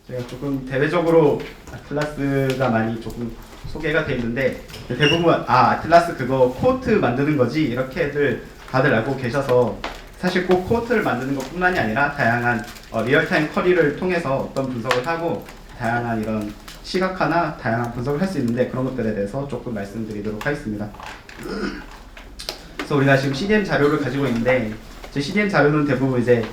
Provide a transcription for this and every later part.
제가 조금 대외적으로 아틀라스가 많이 조금 소개가 돼 있는데 대부분 아틀라스 그거 코트 만드는 거지 이렇게들 다들 알고 계셔서 사실 꼭 코트를 만드는 것뿐만이 아니라 다양한 리얼타임 쿼리를 통해서 어떤 분석을 하고 다양한 이런 시각화나 다양한 분석을 할 수 있는데 그런 것들에 대해서 조금 말씀드리도록 하겠습니다. 그래서 우리가 지금 CDM 자료를 가지고 있는데 제 CDM 자료는 대부분 이제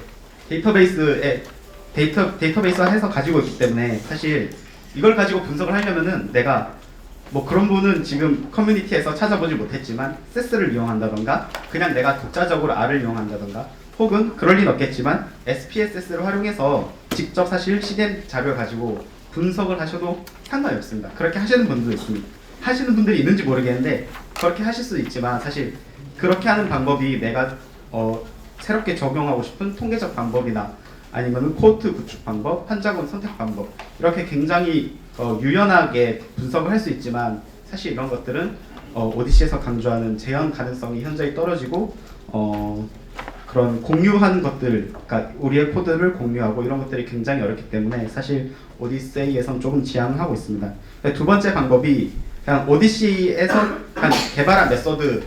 데이터베이스화해서 가지고 있기 때문에 사실 이걸 가지고 분석을 하려면은 내가 뭐 그런 분은 지금 커뮤니티에서 찾아보지 못했지만 세스를 이용한다던가 그냥 내가 독자적으로 R을 이용한다던가 혹은 그럴 리는 없겠지만 SPSS를 활용해서 직접 사실 CDM 자료를 가지고 분석을 하셔도 상관이 없습니다. 그렇게 하시는 분들도 있습니다. 하시는 분들이 있는지 모르겠는데 그렇게 하실 수도 있지만 사실 그렇게 하는 방법이 내가 새롭게 적용하고 싶은 통계적 방법이나 아니면 코호트 구축 방법, 환자군 선택 방법 이렇게 굉장히 유연하게 분석을 할 수 있지만 사실 이런 것들은 오디시에서 강조하는 재현 가능성이 현저히 떨어지고 그런 공유하는 것들, 그러니까 우리의 코드를 공유하고 이런 것들이 굉장히 어렵기 때문에 사실 오디세이에선 조금 지향하고 있습니다. 두 번째 방법이 그냥 오디시에서 그냥 개발한 메소드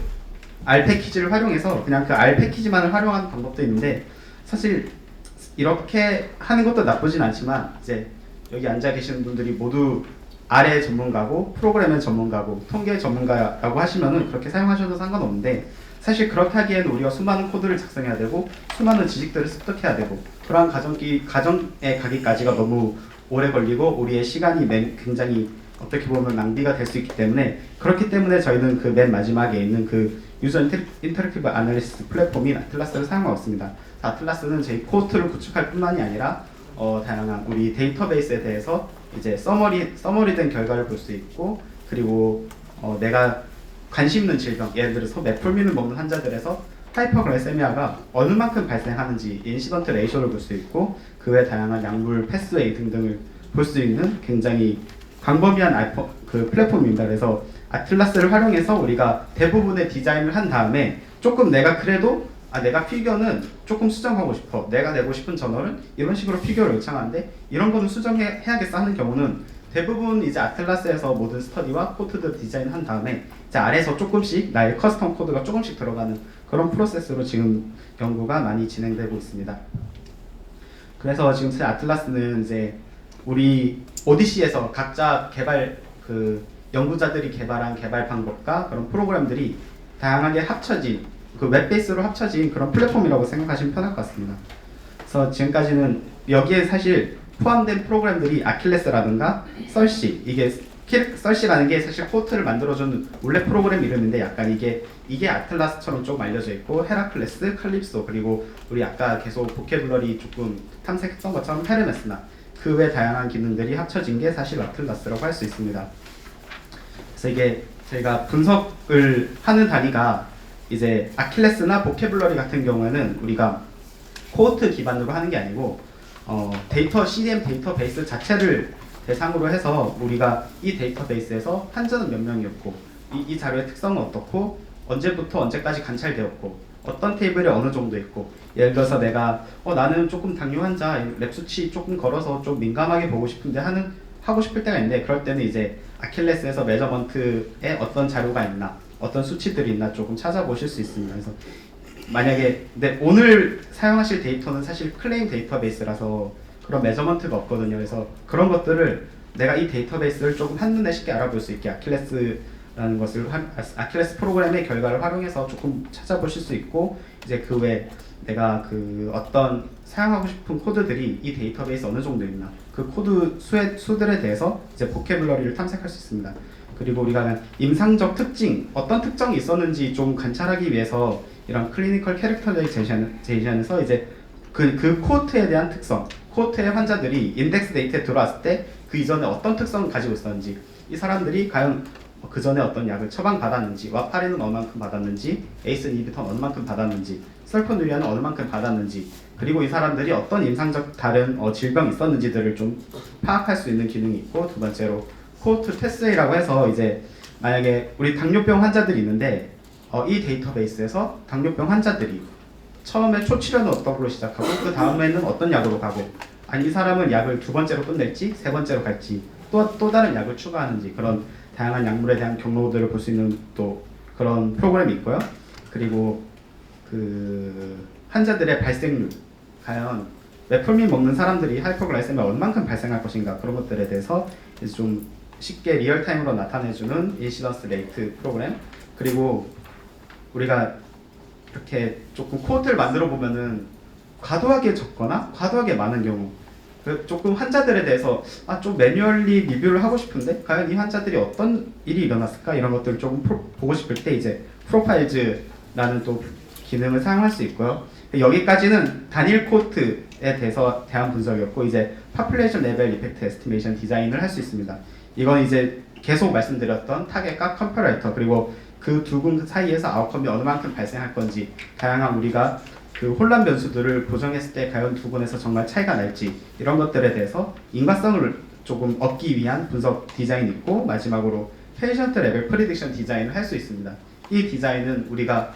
R 패키지를 활용해서 그냥 그 R 패키지만을 활용하는 방법도 있는데 사실 이렇게 하는 것도 나쁘진 않지만 이제 여기 앉아 계시는 분들이 모두 R의 전문가고 프로그램의 전문가고 통계 전문가라고 하시면은 그렇게 사용하셔도 상관없는데 사실 그렇게 하기에는 우리가 수많은 코드를 작성해야 되고 수많은 지식들을 습득해야 되고 그러한 과정에 가기까지가 너무 오래 걸리고 우리의 시간이 굉장히 어떻게 보면 낭비가 될 수 있기 때문에 그렇기 때문에 저희는 그 맨 마지막에 있는 그 유저 인터랙티브 아날리시스 플랫폼인 아틀라스를 사용하고 있습니다. 아틀라스는 저희 코호트를 구축할 뿐만이 아니라 다양한 우리 데이터베이스에 대해서 이제 서머리된 결과를 볼 수 있고 그리고 내가 관심 있는 질병 예를 들어서 메폴민을 먹는 환자들에서 하이퍼글라이세미아가 어느 만큼 발생하는지 인시던트 레이쇼를 볼 수 있고 그 외 다양한 약물 패스웨이 등등을 볼 수 있는 굉장히 광범위한 그 플랫폼입니다. 그래서 아틀라스를 활용해서 우리가 대부분의 디자인을 한 다음에 조금 내가 그래도 내가 피규어는 조금 수정하고 싶어. 내가 내고 싶은 저널은 이런 식으로 피규어를 요청하는데 이런 거는 수정해야겠어 하는 경우는 대부분 이제 아틀라스에서 모든 스터디와 코드들 디자인한 다음에 이제 아래에서 조금씩 나의 커스텀 코드가 조금씩 들어가는 그런 프로세스로 지금 연구가 많이 진행되고 있습니다. 그래서 지금 사실 아틀라스는 이제 우리 오디시에서 각자 연구자들이 개발한 개발 방법과 그런 프로그램들이 다양하게 합쳐진 그 웹베이스로 합쳐진 그런 플랫폼이라고 생각하시면 편할 것 같습니다. 그래서 지금까지는 여기에 사실 포함된 프로그램들이 아킬레스라든가 썰시, 썰시라는 게 사실 코호트를 만들어주는 원래 프로그램 이름인데 약간 이게 아틀라스처럼 좀 알려져 있고 헤라클레스, 칼립소 그리고 우리 아까 계속 보캐블러리 조금 탐색했던 것처럼 헤르메스나 그 외 다양한 기능들이 합쳐진 게 사실 아틀라스라고 할 수 있습니다. 그래서 이게 저희가 분석을 하는 단위가 이제 아킬레스나 보캐블러리 같은 경우에는 우리가 코호트 기반으로 하는 게 아니고 CDM 데이터베이스 자체를 대상으로 해서 우리가 이 데이터베이스에서 환자는 몇 명이었고 이 자료의 특성은 어떻고 언제부터 언제까지 관찰되었고 어떤 테이블에 어느 정도 있고 예를 들어서 내가 나는 조금 당뇨 환자 랩 수치 조금 걸어서 좀 민감하게 보고 싶은데 하고 싶을 때가 있는데 그럴 때는 이제 아킬레스에서 메저먼트에 어떤 자료가 있나 어떤 수치들이 있나 조금 찾아보실 수 있습니다. 그래서 만약에 오늘 사용하실 데이터는 사실 클레임 데이터베이스라서 그런 메저먼트가 없거든요. 그래서 그런 것들을 내가 이 데이터베이스를 조금 한눈에 쉽게 알아볼 수 있게 아킬레스라는 것을 아킬레스 프로그램의 결과를 활용해서 조금 찾아보실 수 있고 이제 그 외 내가 그 어떤 사용하고 싶은 코드들이 이 데이터베이스 어느 정도 있나 그 코드 수들에 대해서 이제 보캐블러리를 탐색할 수 있습니다. 그리고 우리가 임상적 특징, 어떤 특정이 있었는지 좀 관찰하기 위해서 이런 클리니컬 캐릭터라이제이션에서 이제 그 코호트에 대한 특성, 코호트의 환자들이 인덱스 데이터에 들어왔을 때 그 이전에 어떤 특성을 가지고 있었는지, 이 사람들이 과연 그 전에 어떤 약을 처방받았는지, 와파린은 어느 만큼 받았는지, 에이스 이비터는 어느 만큼 받았는지, 설포누리아는 어느 만큼 받았는지, 그리고 이 사람들이 어떤 임상적 다른 질병이 있었는지들을 좀 파악할 수 있는 기능이 있고, 두 번째로 코호트 테스트라고 해서 이제 만약에 우리 당뇨병 환자들이 있는데 이 데이터베이스에서 당뇨병 환자들이 처음에 초치료는 어떤 걸로 시작하고 그 다음에는 어떤 약으로 가고 아니 이 사람은 약을 두 번째로 끝낼지 세 번째로 갈지 또 다른 약을 추가하는지 그런 다양한 약물에 대한 경로들을 볼 수 있는 또 그런 프로그램이 있고요. 그리고 그 환자들의 발생률 과연 메풀민 먹는 사람들이 하이퍼글라이세미아 얼만큼 발생할 것인가 그런 것들에 대해서 이제 좀 쉽게 리얼타임으로 나타내주는 인시던스 레이트 프로그램 그리고 우리가 이렇게 조금 코드를 만들어 보면은 과도하게 적거나 과도하게 많은 경우 조금 환자들에 대해서 좀 매뉴얼리 리뷰를 하고 싶은데 과연 이 환자들이 어떤 일이 일어났을까 이런 것들을 조금 보고 싶을 때 이제 프로파일즈라는 또 기능을 사용할 수 있고요. 여기까지는 단일 코트에 대한 분석이었고 이제 population level effect estimation 디자인을 할 수 있습니다. 이건 이제 계속 말씀드렸던 타겟과 컴퍼레이터 그리고 그 두 군 사이에서 아웃컴이 어느 만큼 발생할 건지 다양한 우리가 그 혼란 변수들을 고정했을 때 과연 두 군에서 정말 차이가 날지 이런 것들에 대해서 인과성을 조금 얻기 위한 분석 디자인이 있고 마지막으로 페이션트 레벨 프리딕션 디자인을 할 수 있습니다. 이 디자인은 우리가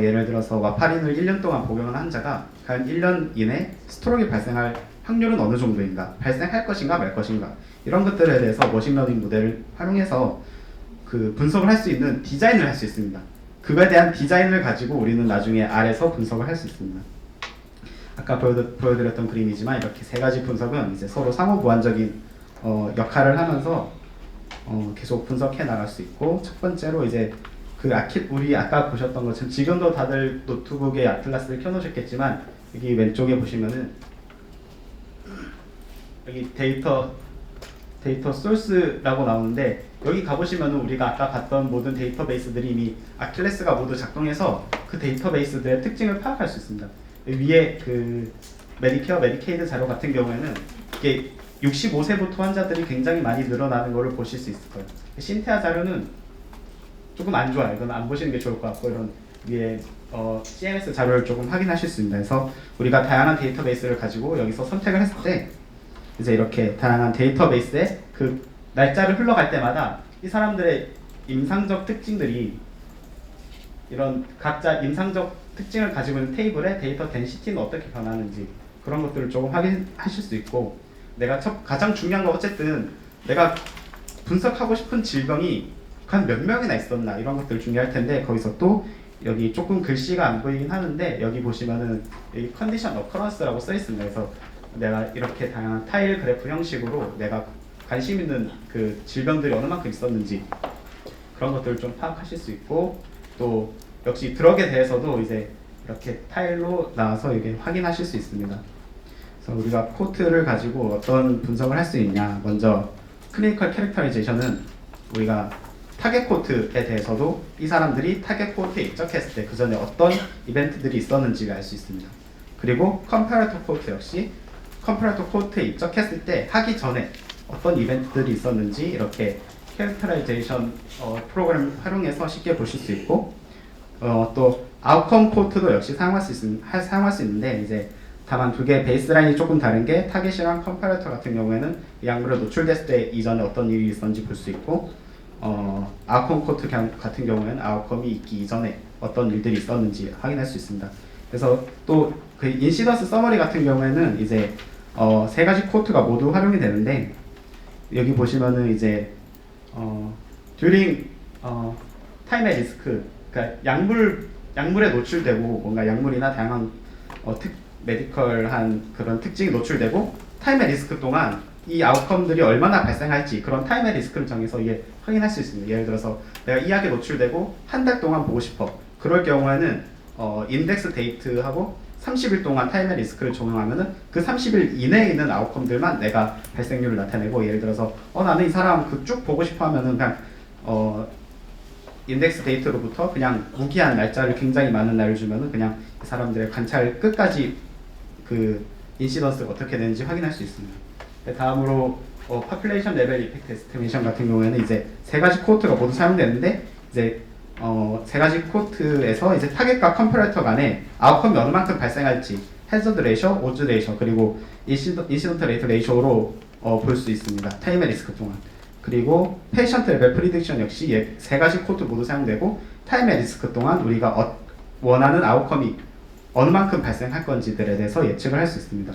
예를 들어서 와파린을 1년 동안 복용한 환자가 과연 1년 이내 스트로크가 발생할 확률은 어느 정도인가 발생할 것인가 말 것인가 이런 것들에 대해서 머신러닝 모델을 활용해서 그 분석을 할 수 있는 디자인을 할 수 있습니다. 그거에 대한 디자인을 가지고 우리는 나중에 R에서 분석을 할 수 있습니다. 아까 보여드렸던 그림이지만 이렇게 세 가지 분석은 이제 서로 상호보완적인 역할을 하면서 계속 분석해 나갈 수 있고 첫 번째로 이제 우리 아까 보셨던 것처럼 지금도 다들 노트북에 아틀라스를 켜놓으셨겠지만 여기 왼쪽에 보시면은 여기 데이터 소스라고 나오는데 여기 가보시면은 우리가 아까 봤던 모든 데이터베이스들이 이미 아킬레스가 모두 작동해서 그 데이터베이스들의 특징을 파악할 수 있습니다. 위에 그 메디케어, 메디케이드 자료 같은 경우에는 이게 65세부터 환자들이 굉장히 많이 늘어나는 것을 보실 수 있을 거예요. 신테아 자료는 조금 안 좋아요. 이건 안 보시는 게 좋을 것 같고 이런 위에 CMS 자료를 조금 확인하실 수 있습니다. 그래서 우리가 다양한 데이터베이스를 가지고 여기서 선택을 했을 때 이제 이렇게 다양한 데이터베이스에 그 날짜를 흘러갈 때마다 이 사람들의 임상적 특징들이 이런 각자 임상적 특징을 가지고 있는 테이블에 데이터 덴시티는 어떻게 변하는지 그런 것들을 조금 확인하실 수 있고 내가 가장 중요한 건 어쨌든 내가 분석하고 싶은 질병이 한 몇 명이나 있었나 이런 것들 중요할 텐데 거기서 또 여기 조금 글씨가 안 보이긴 하는데 여기 보시면은 여기 컨디션 어커런스라고 써 있습니다. 그래서 내가 이렇게 다양한 타일 그래프 형식으로 내가 관심 있는 그 질병들이 어느 만큼 있었는지 그런 것들을 좀 파악하실 수 있고 또 역시 드럭에 대해서도 이제 이렇게 타일로 나와서 이게 확인하실 수 있습니다. 그래서 우리가 코트를 가지고 어떤 분석을 할 수 있냐 먼저 클리니컬 캐릭터라이제이션은 우리가 타겟 코트에 대해서도 이 사람들이 타겟 코트에 입적했을 때 그 전에 어떤 이벤트들이 있었는지를 알 수 있습니다. 그리고 컴파레이터 코트 역시 컴파레이터 코트에 입적했을 때 하기 전에 어떤 이벤트들이 있었는지 이렇게 캐릭터라이제이션 프로그램을 활용해서 쉽게 보실 수 있고 또 아웃컴 코트도 역시 사용할 수 있는데 이제 다만 두 개의 베이스라인이 조금 다른 게 타겟이랑 컴파레이터 같은 경우에는 이 약물에 노출됐을 때 이전에 어떤 일이 있었는지 볼 수 있고 아웃컴 코트 같은 경우에는 아웃컴이 있기 이전에 어떤 일들이 있었는지 확인할 수 있습니다. 그래서 또 그 인시던스 서머리 같은 경우에는 이제 세 가지 코트가 모두 활용이 되는데 여기 보시면은 이제 during 타임의 리스크 그러니까 약물에 노출되고 뭔가 약물이나 다양한 메디컬한 그런 특징이 노출되고 타임의 리스크 동안 이 아웃컴들이 얼마나 발생할지 그런 타임의 리스크를 정해서 이게 확인할 수 있습니다. 예를 들어서 내가 이 약에 노출되고 한 달 동안 보고 싶어. 그럴 경우에는 인덱스 데이트하고 30일 동안 타임의 리스크를 적용하면은 그 30일 이내에 있는 아웃컴들만 내가 발생률을 나타내고 예를 들어서 나는 이 사람 그 쭉 보고 싶어 하면은 그냥 인덱스 데이트로부터 그냥 무기한 날짜를 굉장히 많은 날을 주면은 그냥 이 사람들의 관찰 끝까지 그 인시던스가 어떻게 되는지 확인할 수 있습니다. 다음으로 population level effect estimation 같은 경우에는 이제 세 가지 코트가 모두 사용되는데 이제 세 가지 코트에서 이제 타겟과 컴퍼레이터 간에 아웃컴이 어느 만큼 발생할지 해저드 레이셔, 오즈 레이셔 그리고 인시던트 레이트 레이셔로 볼 수 있습니다. 타임의 리스크 동안. 그리고 페이션트 레벨 프리딕션 역시 세 가지 코트 모두 사용되고 타임의 리스크 동안 우리가 원하는 아웃컴이 어느 만큼 발생할 건지들에 대해서 예측을 할 수 있습니다.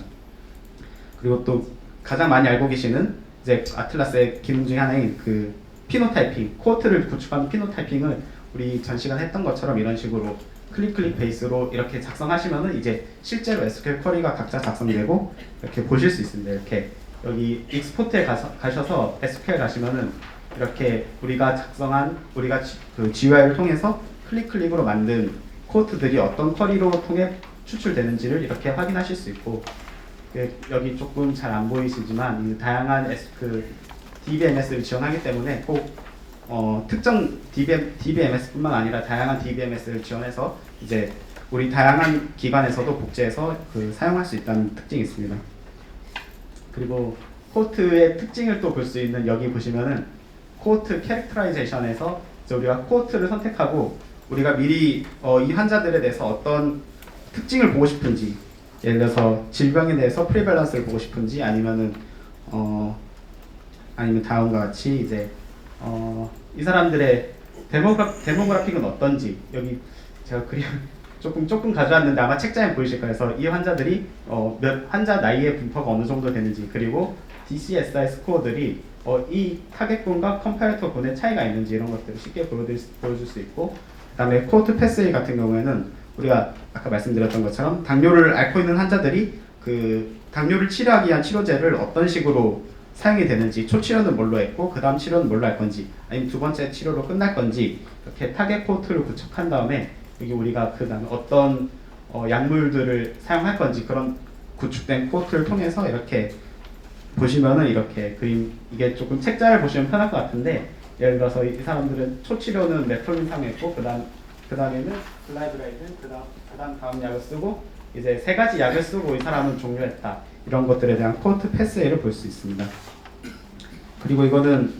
그리고 또 가장 많이 알고 계시는 이제 아틀라스의 기능 중에 하나인 그 피노타이핑, 코어트를 구축하는 피노타이핑을 우리 전 시간 했던 것처럼 이런 식으로 클릭 베이스로 이렇게 작성하시면은 이제 실제로 SQL 쿼리가 각자 작성되고 이렇게 보실 수 있습니다. 이렇게 여기 익스포트에 가셔서 SQL 가시면은 이렇게 우리가 작성한 그 GUI를 통해서 클릭으로 만든 코드들이 어떤 쿼리로 통해 추출되는지를 이렇게 확인하실 수 있고, 여기 조금 잘 안 보이시지만 다양한 DBMS를 지원하기 때문에 꼭 특정 DBMS뿐만 아니라 다양한 DBMS를 지원해서 이제 우리 다양한 기관에서도 복제해서 사용할 수 있다는 특징이 있습니다. 그리고 코트의 특징을 또 볼 수 있는, 여기 보시면은 코트 캐릭터라이제이션에서 우리가 코트를 선택하고 우리가 미리 이 환자들에 대해서 어떤 특징을 보고 싶은지, 예를 들어서 질병에 대해서 프리밸런스를 보고 싶은지, 아니면 다음과 같이 이제 이 사람들의 데모그래픽은 어떤지, 여기 제가 그림 조금 가져왔는데 아마 책장에 보이실 거예요. 그래서 이 환자들이 환자 나이의 분포가 어느 정도 되는지, 그리고 DCSI 스코어들이 이 타겟군과 컴파레터 군의 차이가 있는지, 이런 것들을 쉽게 보여줄 수 있고, 그 다음에 코어트 패스웨이 같은 경우에는 우리가 아까 말씀드렸던 것처럼 당뇨를 앓고 있는 환자들이 그 당뇨를 치료하기 위한 치료제를 어떤 식으로 사용이 되는지, 초치료는 뭘로 했고 그 다음 치료는 뭘로 할 건지, 아니면 두 번째 치료로 끝날 건지, 이렇게 타겟 코어트를 구축한 다음에 여기 우리가 그 다음에 어떤 약물들을 사용할 건지, 그런 구축된 코어트를 통해서 이렇게 보시면은 이렇게 그림, 이게 조금 책자를 보시면 편할 것 같은데, 예를 들어서 이 사람들은 초치료는 메트로닌 사용했고 그 다음에는 글라이브라이드, 다음 약을 쓰고 이제 3가지 약을 쓰고 이 사람은 종료했다, 이런 것들에 대한 코어트 패스웨이를 볼 수 있습니다. 그리고 이거는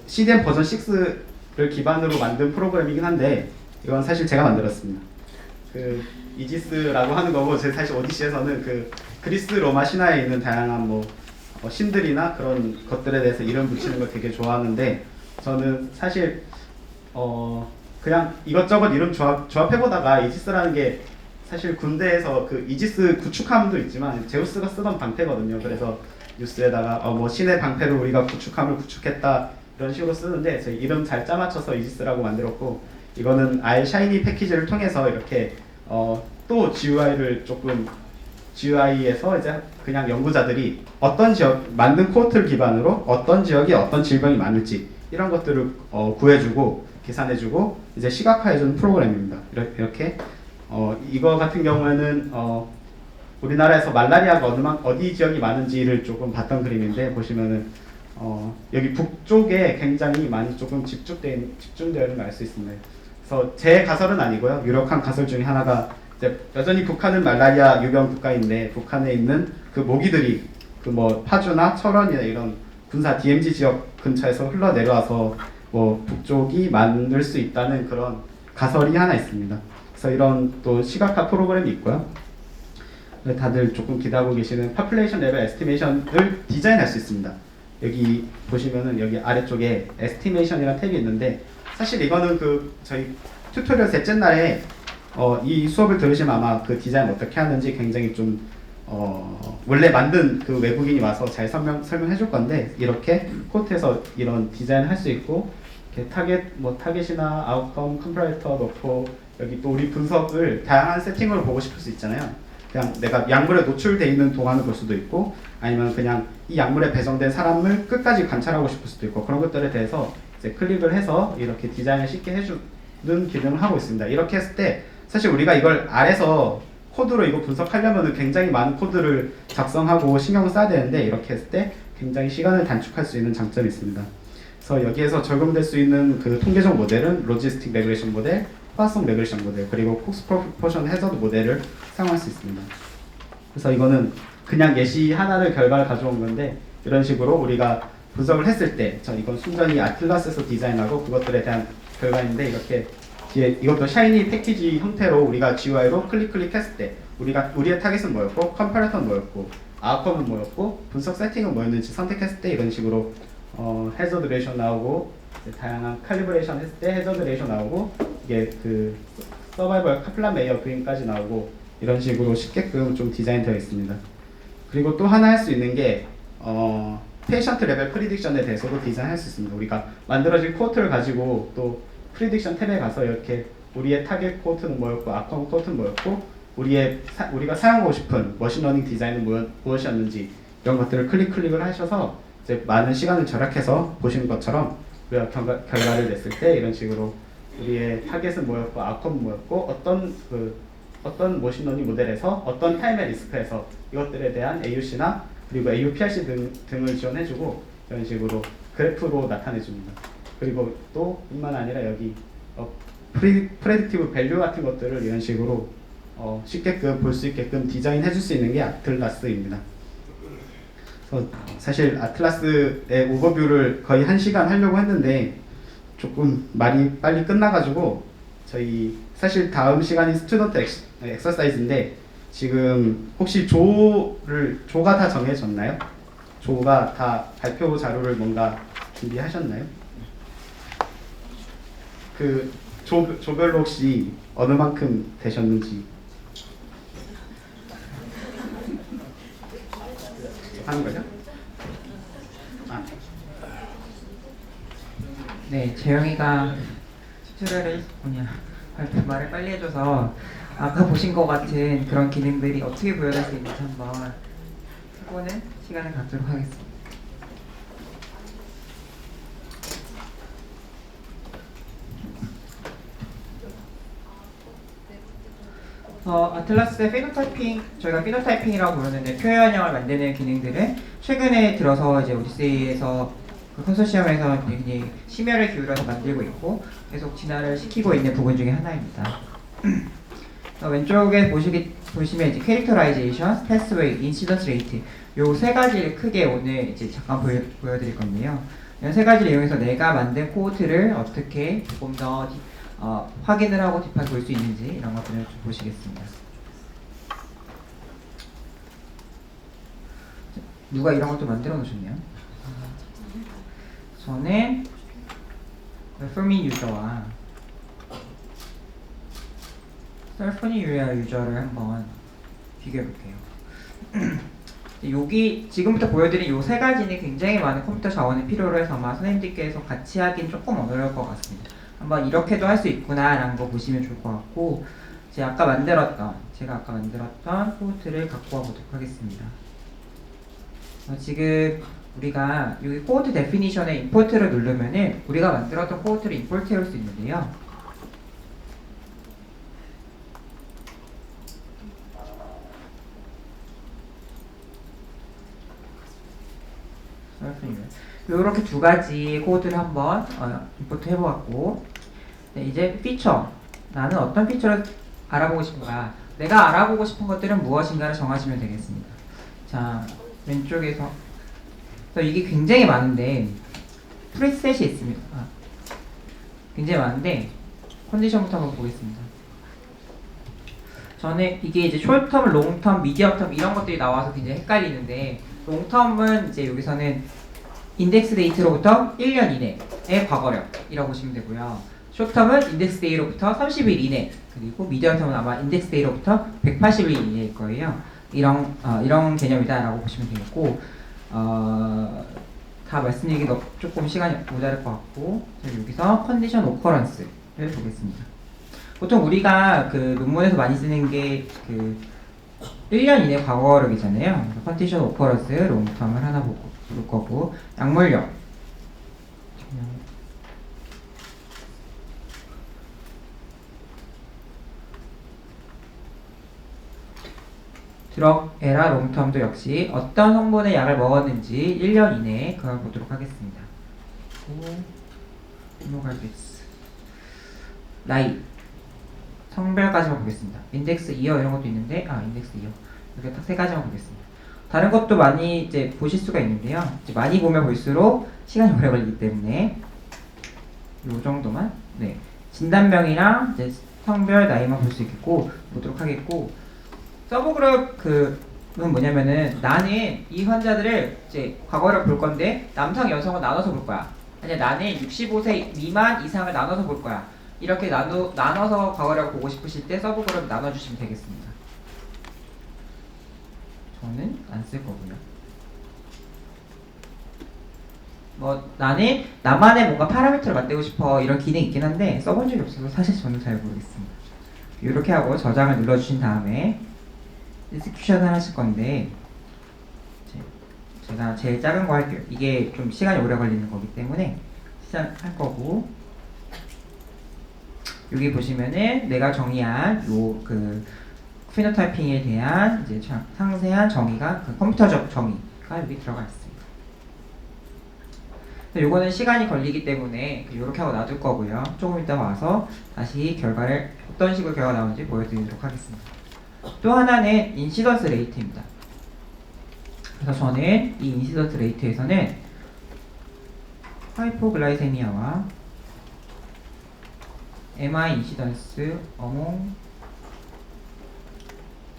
CDM 버전 6를 기반으로 만든 프로그램이긴 한데, 이건 사실 제가 만들었습니다. 그 이지스라고 하는 거고, 제 사실 오디시에서는 그 그리스 로마 신화에 있는 다양한 신들이나 그런 것들에 대해서 이름 붙이는 걸 되게 좋아하는데, 저는 사실 그냥 이것저것 이름 조합해보다가 이지스라는 게 사실 군대에서 그 이지스 구축함도 있지만 제우스가 쓰던 방패거든요. 그래서 뉴스에다가 신의 방패로 우리가 구축함을 구축했다, 이런 식으로 쓰는데, 저희 이름 잘 짜맞춰서 이지스라고 만들었고, 이거는 아예 샤이니 패키지를 통해서 이렇게 또 GUI에서 이제 그냥 연구자들이 어떤 지역 만든 코어트를 기반으로 어떤 지역에 어떤 질병이 많을지, 이런 것들을 구해주고 계산해주고 이제 시각화해주는 프로그램입니다. 이렇게 이거 같은 경우에는 우리나라에서 말라리아가 어디 지역이 많은지를 조금 봤던 그림인데, 보시면은 여기 북쪽에 굉장히 많이 조금 집중되어 있는 걸 알 수 있습니다. 그래서 제 가설은 아니고요, 유력한 가설 중에 하나가, 이제 여전히 북한은 말라리아 유병 국가인데 북한에 있는 그 모기들이 파주나 철원이나 이런 군사 DMZ 지역 근처에서 흘러내려와서 북쪽이 많을 수 있다는 그런 가설이 하나 있습니다. 그래서 이런 또 시각화 프로그램이 있고요. 다들 조금 기대하고 계시는 파퓰레이션 레벨 에스티메이션을 디자인할 수 있습니다. 여기 보시면은 여기 아래쪽에 에스티메이션이라는 탭이 있는데, 사실 이거는 저희 튜토리얼 셋째 날에 이 수업을 들으시면 아마 그 디자인 어떻게 하는지 굉장히 좀 원래 만든 그 외국인이 와서 잘 설명해 줄 건데, 이렇게 코트에서 이런 디자인을 할 수 있고, 이렇게 타겟이나 아웃컴 컴파레이터 넣고, 여기 또 우리 분석을 다양한 세팅으로 보고 싶을 수 있잖아요. 그냥 내가 약물에 노출되어 있는 동안을 볼 수도 있고, 아니면 그냥 이 약물에 배정된 사람을 끝까지 관찰하고 싶을 수도 있고, 그런 것들에 대해서 이제 클릭을 해서 이렇게 디자인을 쉽게 해주는 기능을 하고 있습니다. 이렇게 했을 때 사실 우리가 이걸 아래서 코드로 이거 분석하려면 굉장히 많은 코드를 작성하고 신경을 써야 되는데, 이렇게 했을 때 굉장히 시간을 단축할 수 있는 장점이 있습니다. 그래서 여기에서 적용될 수 있는 그 통계적 모델은 로지스틱 레그레션 모델, 포화성 레그레션 모델, 그리고 콕스 프로포션 해저드 모델을 사용할 수 있습니다. 그래서 이거는 그냥 예시 하나를 결과를 가져온 건데, 이런 식으로 우리가 분석을 했을 때, 이건 순전히 아틀라스에서 디자인하고 그것들에 대한 결과인데, 이렇게 뒤에 이것도 샤이니 패키지 형태로 우리가 GUI로 클릭했을 때 우리의 타겟은 뭐였고, 컴파레터는 뭐였고, 아웃컴은 뭐였고, 분석 세팅은 뭐였는지 선택했을 때 이런 식으로 해저드 레이쇼 나오고, 다양한 칼리브레이션 했을 때 해저드 레이쇼 나오고, 이게 그 서바이벌 카플란 메이어 그림까지 나오고, 이런 식으로 쉽게끔 좀 디자인되어 있습니다. 그리고 또 하나 할 수 있는 게 페이션트 레벨 프리딕션에 대해서도 디자인할 수 있습니다. 우리가 만들어진 코트를 가지고 또 프리딕션 탭에 가서 이렇게 우리의 타겟 코트는 뭐였고 아웃컴 코트는 뭐였고 우리가 사용하고 싶은 머신러닝 디자인은 무엇이었는지 이런 것들을 클릭을 하셔서 이제 많은 시간을 절약해서 보시는 것처럼 우리가 결과를 냈을 때 이런 식으로 우리의 타겟은 뭐였고 아웃컴은 뭐였고 어떤 머신러닝 모델에서 어떤 타임의 리스크에서 이것들에 대한 AUC나 그리고 AUPRC 등을 지원해주고 이런 식으로 그래프로 나타내줍니다. 그리고 또 뿐만 아니라 여기 프레딕티브 밸류 같은 것들을 이런 식으로 쉽게끔 볼 수 있게끔 디자인해줄 수 있는 게 아틀라스입니다. 그래서 사실 아틀라스의 오버뷰를 거의 1시간 하려고 했는데 조금 말이 빨리 끝나가지고 저희 사실 다음 시간이 스튜던트 엑서사이즈인데 지금 혹시 조가 다 정해졌나요? 조가 다 발표 자료를 뭔가 준비하셨나요? 그 조별로 혹시 어느 만큼 되셨는지 하는 거죠? 네, 재영이가 튜토리얼을 말을 빨리 해줘서 아까 보신 것 같은 그런 기능들이 어떻게 보여질 수 있는지 한번 해보는 시간을 갖도록 하겠습니다. 아틀라스의 피노타이핑, 저희가 피노타이핑이라고 부르는데 표현형을 만드는 기능들은 최근에 들어서 이제 오디세이에서 그 컨소시엄에서 굉장히 심혈을 기울여서 만들고 있고 계속 진화를 시키고 있는 부분 중에 하나입니다. 왼쪽에 보시면 이제 캐릭터라이제이션, 패스웨이, 인시던스 레이트 요 세 가지를 크게 오늘 이제 잠깐 보여드릴 건데요. 이 세 가지를 이용해서 내가 만든 코드를 어떻게 조금 더 확인을 하고 뒷판 볼 수 있는지 이런 것들을 좀 보시겠습니다. 누가 이런 것도 만들어 놓으셨네요. 저는 웨퍼미 유저와 셀프니 유저를 한번 비교해 볼게요. 여기 지금부터 보여드린 요 세 가지는 굉장히 많은 컴퓨터 자원이 필요로 해서 아마 선생님들께서 같이 하긴 조금 어려울 것 같습니다. 한번 이렇게도 할 수 있구나 라는 거 보시면 좋을 것 같고 제가 아까 만들었던 코드를 갖고 와보도록 하겠습니다. 지금 우리가 여기 코드 데피니션에 임포트를 누르면은 우리가 만들었던 코드를 임포트 해올 수 있는데요. 이렇게 두 가지 코드를 한번 임포트 해보았고 이제 피처, 나는 어떤 피처를 알아보고 싶은가, 내가 알아보고 싶은 것들은 무엇인가를 정하시면 되겠습니다. 자, 왼쪽에서 이게 굉장히 많은데 프리셋이 있습니다. 굉장히 많은데 컨디션부터 한번 보겠습니다. 저는 이게 이제 숏텀, 롱텀, 미디엄텀 이런 것들이 나와서 굉장히 헷갈리는데 롱텀은 이제 여기서는 인덱스 데이트로부터 1년 이내의 과거력이라고 보시면 되고요. 숏텀은 인덱스 데이로부터 30일 이내, 그리고 미디엄텀은 아마 인덱스 데이로부터 180일 이내일 거예요. 이런 개념이다라고 보시면 되겠고, 다 말씀드리기 조금 시간이 모자랄 것 같고, 여기서 컨디션 오커런스를 보겠습니다. 보통 우리가 그 논문에서 많이 쓰는 게 그 1년 이내 과거력이잖아요. 컨디션 오커런스 롱텀을 하나 볼 거고, 약물력 드럭 에라 롱텀도 역시 어떤 성분의 약을 먹었는지 1년 이내에 그걸 보도록 하겠습니다. 이노갈비스 나이 성별까지만 보겠습니다. 인덱스 이어 이런 것도 있는데 인덱스 이어 이렇게 딱 세 가지만 보겠습니다. 다른 것도 많이 이제 보실 수가 있는데요. 이제 많이 보면 볼수록 시간이 오래 걸리기 때문에 이 정도만 진단명이랑 이제 성별 나이만 볼 수 있겠고 보도록 하겠고, 서브그룹은 뭐냐면은 나는 이 환자들을 이제 과거를 볼 건데 남성 여성을 나눠서 볼 거야. 아니 나는 65세 미만 이상을 나눠서 볼 거야. 이렇게 나눠서 과거를 보고 싶으실 때 서브그룹 나눠주시면 되겠습니다. 저는 안 쓸 거고요. 뭐 나는 나만의 뭔가 파라미터를 만들고 싶어 이런 기능이 있긴 한데 써본 적이 없어서 사실 저는 잘 모르겠습니다. 이렇게 하고 저장을 눌러주신 다음에 execution을 하실 건데 제가 제일 작은 거 할게요. 이게 좀 시간이 오래 걸리는 거기 때문에 시작할 거고 여기 보시면은 내가 정의한 요 그 피노타이핑에 대한 이제 상세한 정의가 그 컴퓨터적 정의가 여기 들어가 있습니다. 요거는 시간이 걸리기 때문에 이렇게 하고 놔둘 거고요. 조금 이따 와서 다시 결과를 어떤 식으로 결과가 나오는지 보여드리도록 하겠습니다. 또 하나는 인시던스 레이트입니다. 그래서 저는 이 인시던스 레이트에서는 하이포글라이세미아와 MI 인시던스 among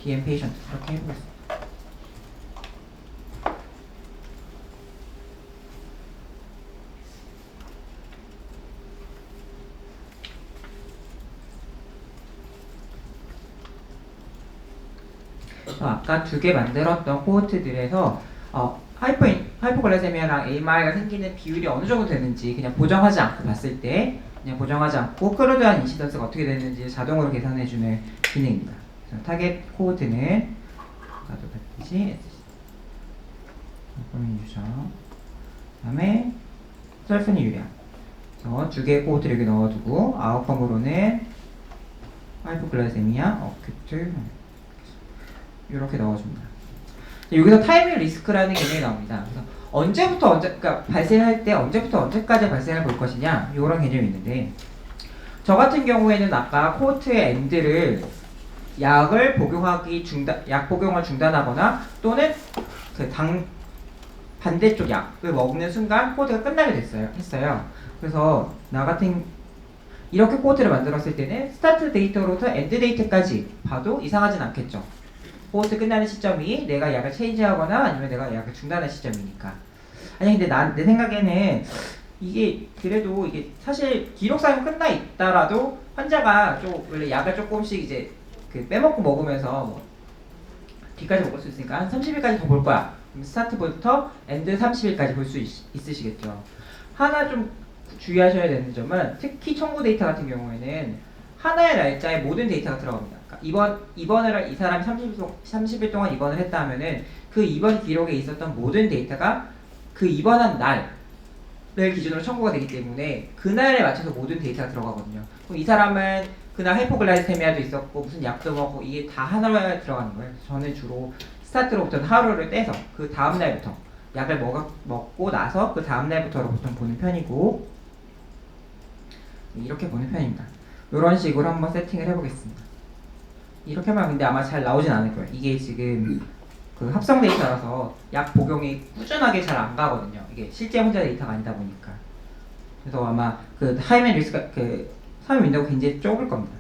DM patient 이렇게 해보겠습니다. 아까 두 개 만들었던 코호트들에서 하이포글라세미아랑 AMI가 생기는 비율이 어느 정도 되는지 그냥 보정하지 않고 봤을 때 그냥 보정하지 않고 크루드한 인시던스가 어떻게 되는지 자동으로 계산해주는 기능입니다. 그래서 타겟 코호트는 아까도 봤듯이 유저 그다음에 셀프니 유량 그래서 두 개의 코호트를 여기 넣어두고 아웃컴으로는 하이포글라세미아 어큐트 이렇게 넣어줍니다. 여기서 타이밍 리스크라는 개념이 나옵니다. 그래서 그러니까 발생할 때 언제부터 언제까지 발생을 볼 것이냐 이런 개념이 있는데 저 같은 경우에는 아까 코호트의 엔드를 약 복용을 중단하거나 또는 반대쪽 약을 먹는 순간 코호트가 끝나게 했어요. 그래서 이렇게 코호트를 만들었을 때는 스타트 데이터로부터 엔드 데이터까지 봐도 이상하진 않겠죠. 코호트 끝나는 시점이 내가 약을 체인지하거나 아니면 내가 약을 중단한 시점이니까. 아니 근데 내 생각에는 이게 그래도 이게 사실 기록상이 끝나 있다라도 환자가 원래 약을 조금씩 이제 빼먹고 먹으면서 뭐 뒤까지 먹을 수 있으니까 한 30일까지 더 볼 거야. 그럼 스타트부터 엔드 30일까지 볼 수 있으시겠죠. 하나 좀 주의하셔야 되는 점은 특히 청구 데이터 같은 경우에는 하나의 날짜에 모든 데이터가 들어갑니다. 그러니까 이 사람이 30일 동안 입원을 했다 하면은 그 입원 기록에 있었던 모든 데이터가 그 입원한 날을 기준으로 청구가 되기 때문에 그날에 맞춰서 모든 데이터가 들어가거든요. 그럼 이 사람은 그날 하이포글라이세미아도 있었고 무슨 약도 먹고 이게 다 하나에 들어가는 거예요. 저는 주로 스타트로부터 하루를 떼서 그 다음 날부터 약을 먹고 나서 그 다음 날부터로 보통 보는 편이고 이렇게 보는 편입니다. 이런 식으로 한번 세팅을 해보겠습니다. 이렇게 하면 근데 아마 잘 나오진 않을 거예요. 이게 지금 그 합성 데이터라서 약 복용이 꾸준하게 잘 안 가거든요. 이게 실제 혼자 데이터가 아니다 보니까. 그래서 아마 그 타임앤 리스크가 타임 윈도우가 굉장히 좁을 겁니다.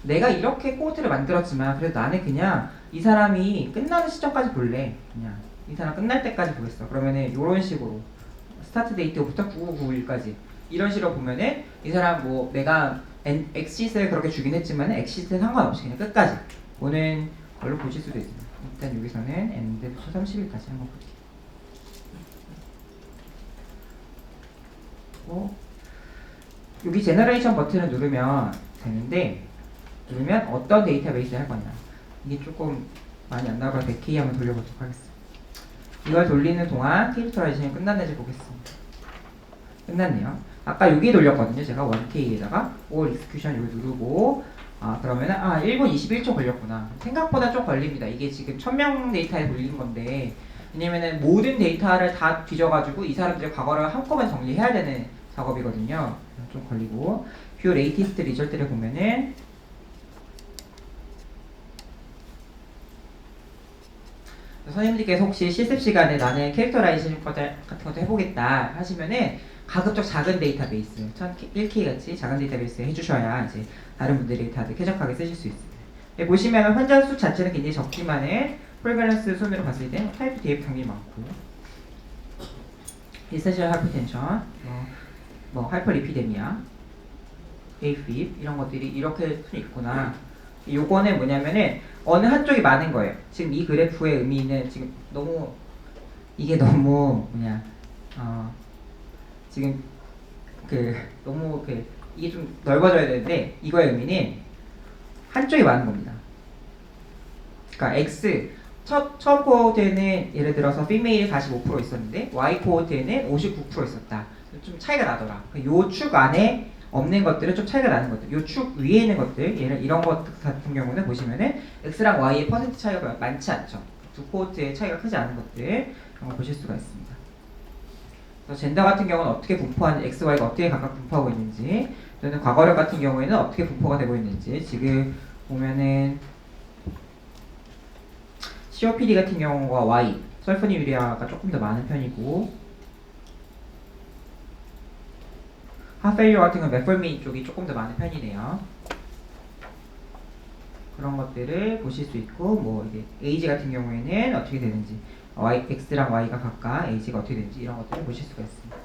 내가 이렇게 코호트를 만들었지만 그래도 나는 그냥 이 사람이 끝나는 시점까지 볼래. 그냥 이 사람 끝날 때까지 보겠어. 그러면은 이런 식으로 스타트 데이트부터 9991까지 이런 식으로 보면은 이 사람 뭐 내가 엑시스를 그렇게 주긴 했지만 엑시스에 상관없이 그냥 끝까지 보는 걸로 보실 수도 있습니다. 일단 여기서는 엔드부터 30일까지 한번 볼게요. 여기 제너레이션 버튼을 누르면 되는데 누르면 어떤 데이터베이스를 할 거냐 이게 조금 많이 안 나와서 100K 한번 돌려보도록 하겠습니다. 이걸 돌리는 동안 캐릭터라이제이션이 끝났는지 보겠습니다. 끝났네요. 아까 여기 돌렸거든요. 제가 1K에다가 All Execution 여기 누르고 그러면은 1분 21초 걸렸구나. 생각보다 좀 걸립니다. 이게 지금 1000명 데이터에 돌린 건데 왜냐면은 모든 데이터를 다 뒤져가지고 이 사람들의 과거를 한꺼번에 정리해야 되는 작업이거든요. 좀 걸리고 뷰 레이티스트 리절트를 보면은 선생님들께서 혹시 실습 시간에 나는 캐릭터라이제이션 같은 것도 해보겠다 하시면은 가급적 작은 데이터베이스 1K 같이 작은 데이터베이스 해주셔야 이제 다른 분들이 다들 쾌적하게 쓰실 수 있습니다. 네, 보시면 환자 수 자체는 굉장히 적지만은 프리밸런스 순으로 봤을 때 타입 DF 당연히 많고 이세셜 하이퍼텐션, 하이퍼리피데미아, AFib 이런 것들이 이렇게 순 있구나. 요거는 뭐냐면은 어느 한쪽이 많은 거예요. 지금 이 그래프의 의미는 지금 너무 이게 너무 뭐냐 지금 너무 이게 좀 넓어져야 되는데 이거의 의미는 한쪽이 많은 겁니다. 그러니까 X 처음 코호트에는 예를 들어서 female이 45% 있었는데 Y 코호트에는 59% 있었다. 좀 차이가 나더라. 요 축 안에 없는 것들은 좀 차이가 나는 것들. 요 축 위에 있는 것들, 이런 것 같은 경우는 보시면은 X랑 Y의 퍼센트 차이가 많지 않죠. 두 코호트의 차이가 크지 않은 것들 이런 걸 보실 수가 있습니다. 그래서 젠더 같은 경우는 어떻게 분포하는 X, Y가 어떻게 각각 분포하고 있는지, 또는 과거력 같은 경우에는 어떻게 분포가 되고 있는지 지금 보면은 COPD 같은 경우가 Y, 설포니유리아가 조금 더 많은 편이고 하페일리오 같은 경우는 메폴민 쪽이 조금 더 많은 편이네요. 그런 것들을 보실 수 있고 뭐 이게 에이지 같은 경우에는 어떻게 되는지 X랑 Y가 각각 에이지가 어떻게 되는지 이런 것들을 보실 수가 있습니다.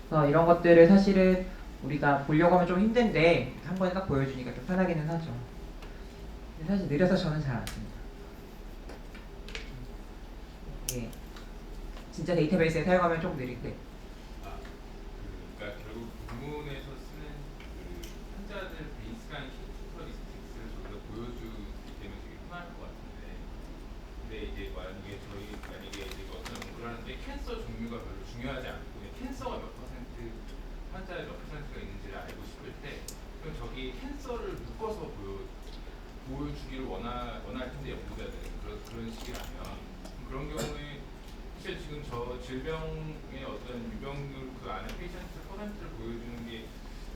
그래서 이런 것들을 사실은 우리가 보려고 하면 좀 힘든데 한 번에 딱 보여주니까 좀 편하기는 하죠. 근데 사실 느려서 저는 잘 안 씁니다. 예. 진짜 데이터베이스에 사용하면 좀 느린데 그러니까 결국 부문에서 쓰는 그 환자들 베이스라인 캐릭터리스틱스를 저희가 보여주기 때문에 되게 편할 것 같은데, 근데 이제 만약에 이제 어떤 연구를 하는데 캔서 종류가 별로 중요하지 않고 그냥 캔서가 몇 퍼센트 환자의 몇 퍼센트가 있는지를 알고 싶을 때 그럼 저기 캔서를 묶어서 보여주기를 원할 텐데 연구자들은 그런 식이라면 그런 경우에 사실 지금 저 질병의 어떤 유병률 그 안에 페이션트 퍼센트를 보여주는 게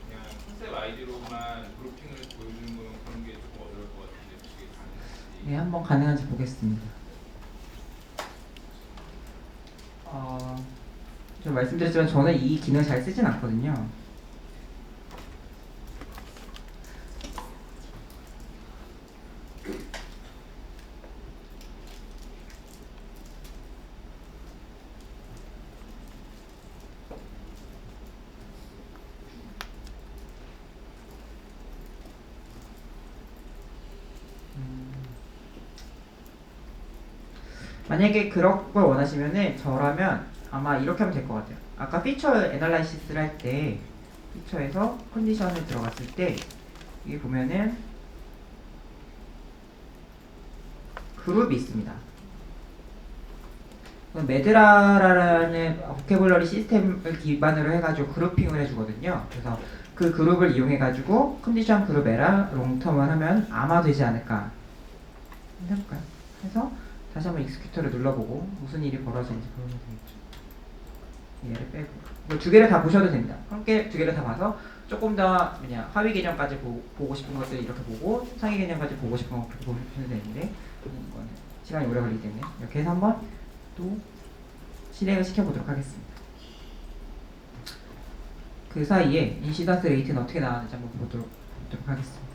그냥 컨셉 아이디로만 그룹핑을 보여주는 거는 그런 게 조금 어려울 것 같은데 그게 가능한지. 네, 한번 가능한지 보겠습니다. 좀 말씀드렸지만 저는 이 기능 잘 쓰진 않거든요. 만약에 그런 걸 원하시면은 저라면 아마 이렇게 하면 될 것 같아요. 아까 피처 애널라이시스를 할 때 피처에서 컨디션을 들어갔을 때 여기 보면은 그룹이 있습니다. 메드라라는 보캐블러리 시스템을 기반으로 해가지고 그룹핑을 해주거든요. 그래서 그 그룹을 이용해가지고 컨디션 그룹 에라 롱텀을 하면 아마 되지 않을까 해볼까요? 해서 다시 한번 익스큐터를 눌러보고 무슨 일이 벌어지는지 보면 되겠죠. 얘를 빼고 이거 두 개를 다 보셔도 됩니다. 함께 두 개를 다 봐서 조금 더 그냥 하위 개념까지 보고 싶은 것들 이렇게 보고 상위 개념까지 보고 싶은 거 그렇게 보시면 되는데 이거는 시간이 오래 걸리기 때문에 이렇게 해서 한번 또 실행을 시켜보도록 하겠습니다. 그 사이에 인시던스 레이트는 어떻게 나왔는지 한번 보도록 하겠습니다.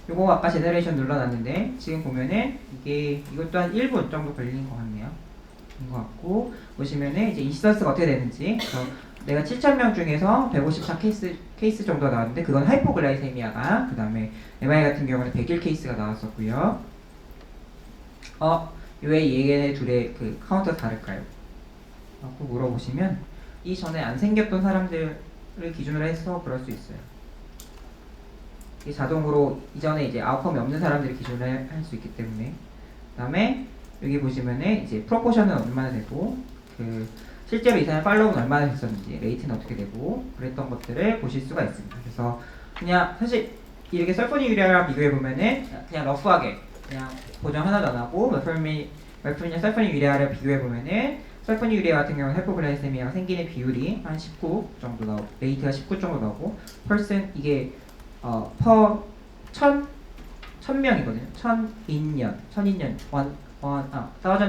요거 아까 제너레이션 눌러놨는데 지금 보면은 이것도 한 1분 정도 걸리는 것 같네요. 인 것 같고 보시면은 이제 인시던스가 어떻게 되는지 그래서 내가 7,000명 중에서 154 케이스 정도 나왔는데 그건 하이포글라이세미아가 그 다음에 MI 같은 경우는 101 케이스가 나왔었고요. 왜 얘네 둘의 그 카운트가 다를까요? 라고 물어보시면 이전에 안 생겼던 사람들을 기준으로 해서 그럴 수 있어요. 이 자동으로 이전에 이제 아웃컴이 없는 사람들을 기준으로 할 수 있기 때문에 그 다음에 여기 보시면은 이제 프로포션은 얼마나 되고 그 실제로 이 사람 팔로우는 얼마나 됐었는지 레이트는 어떻게 되고 그랬던 것들을 보실 수가 있습니다. 그래서 그냥 사실 이렇게 설포니 유리아랑 비교해 보면은 그냥 러프하게 그냥 보정 하나도 안 하고 멜프린이랑 설포니 유리아를 비교해 보면은 설포니 유리아 같은 경우는 하이포글라이세미아가 생기는 비율이 한 19 정도 나오고 레이트가 19 정도 나오고 펄슨 이게 퍼 1000명이거든요. 1000인년 1000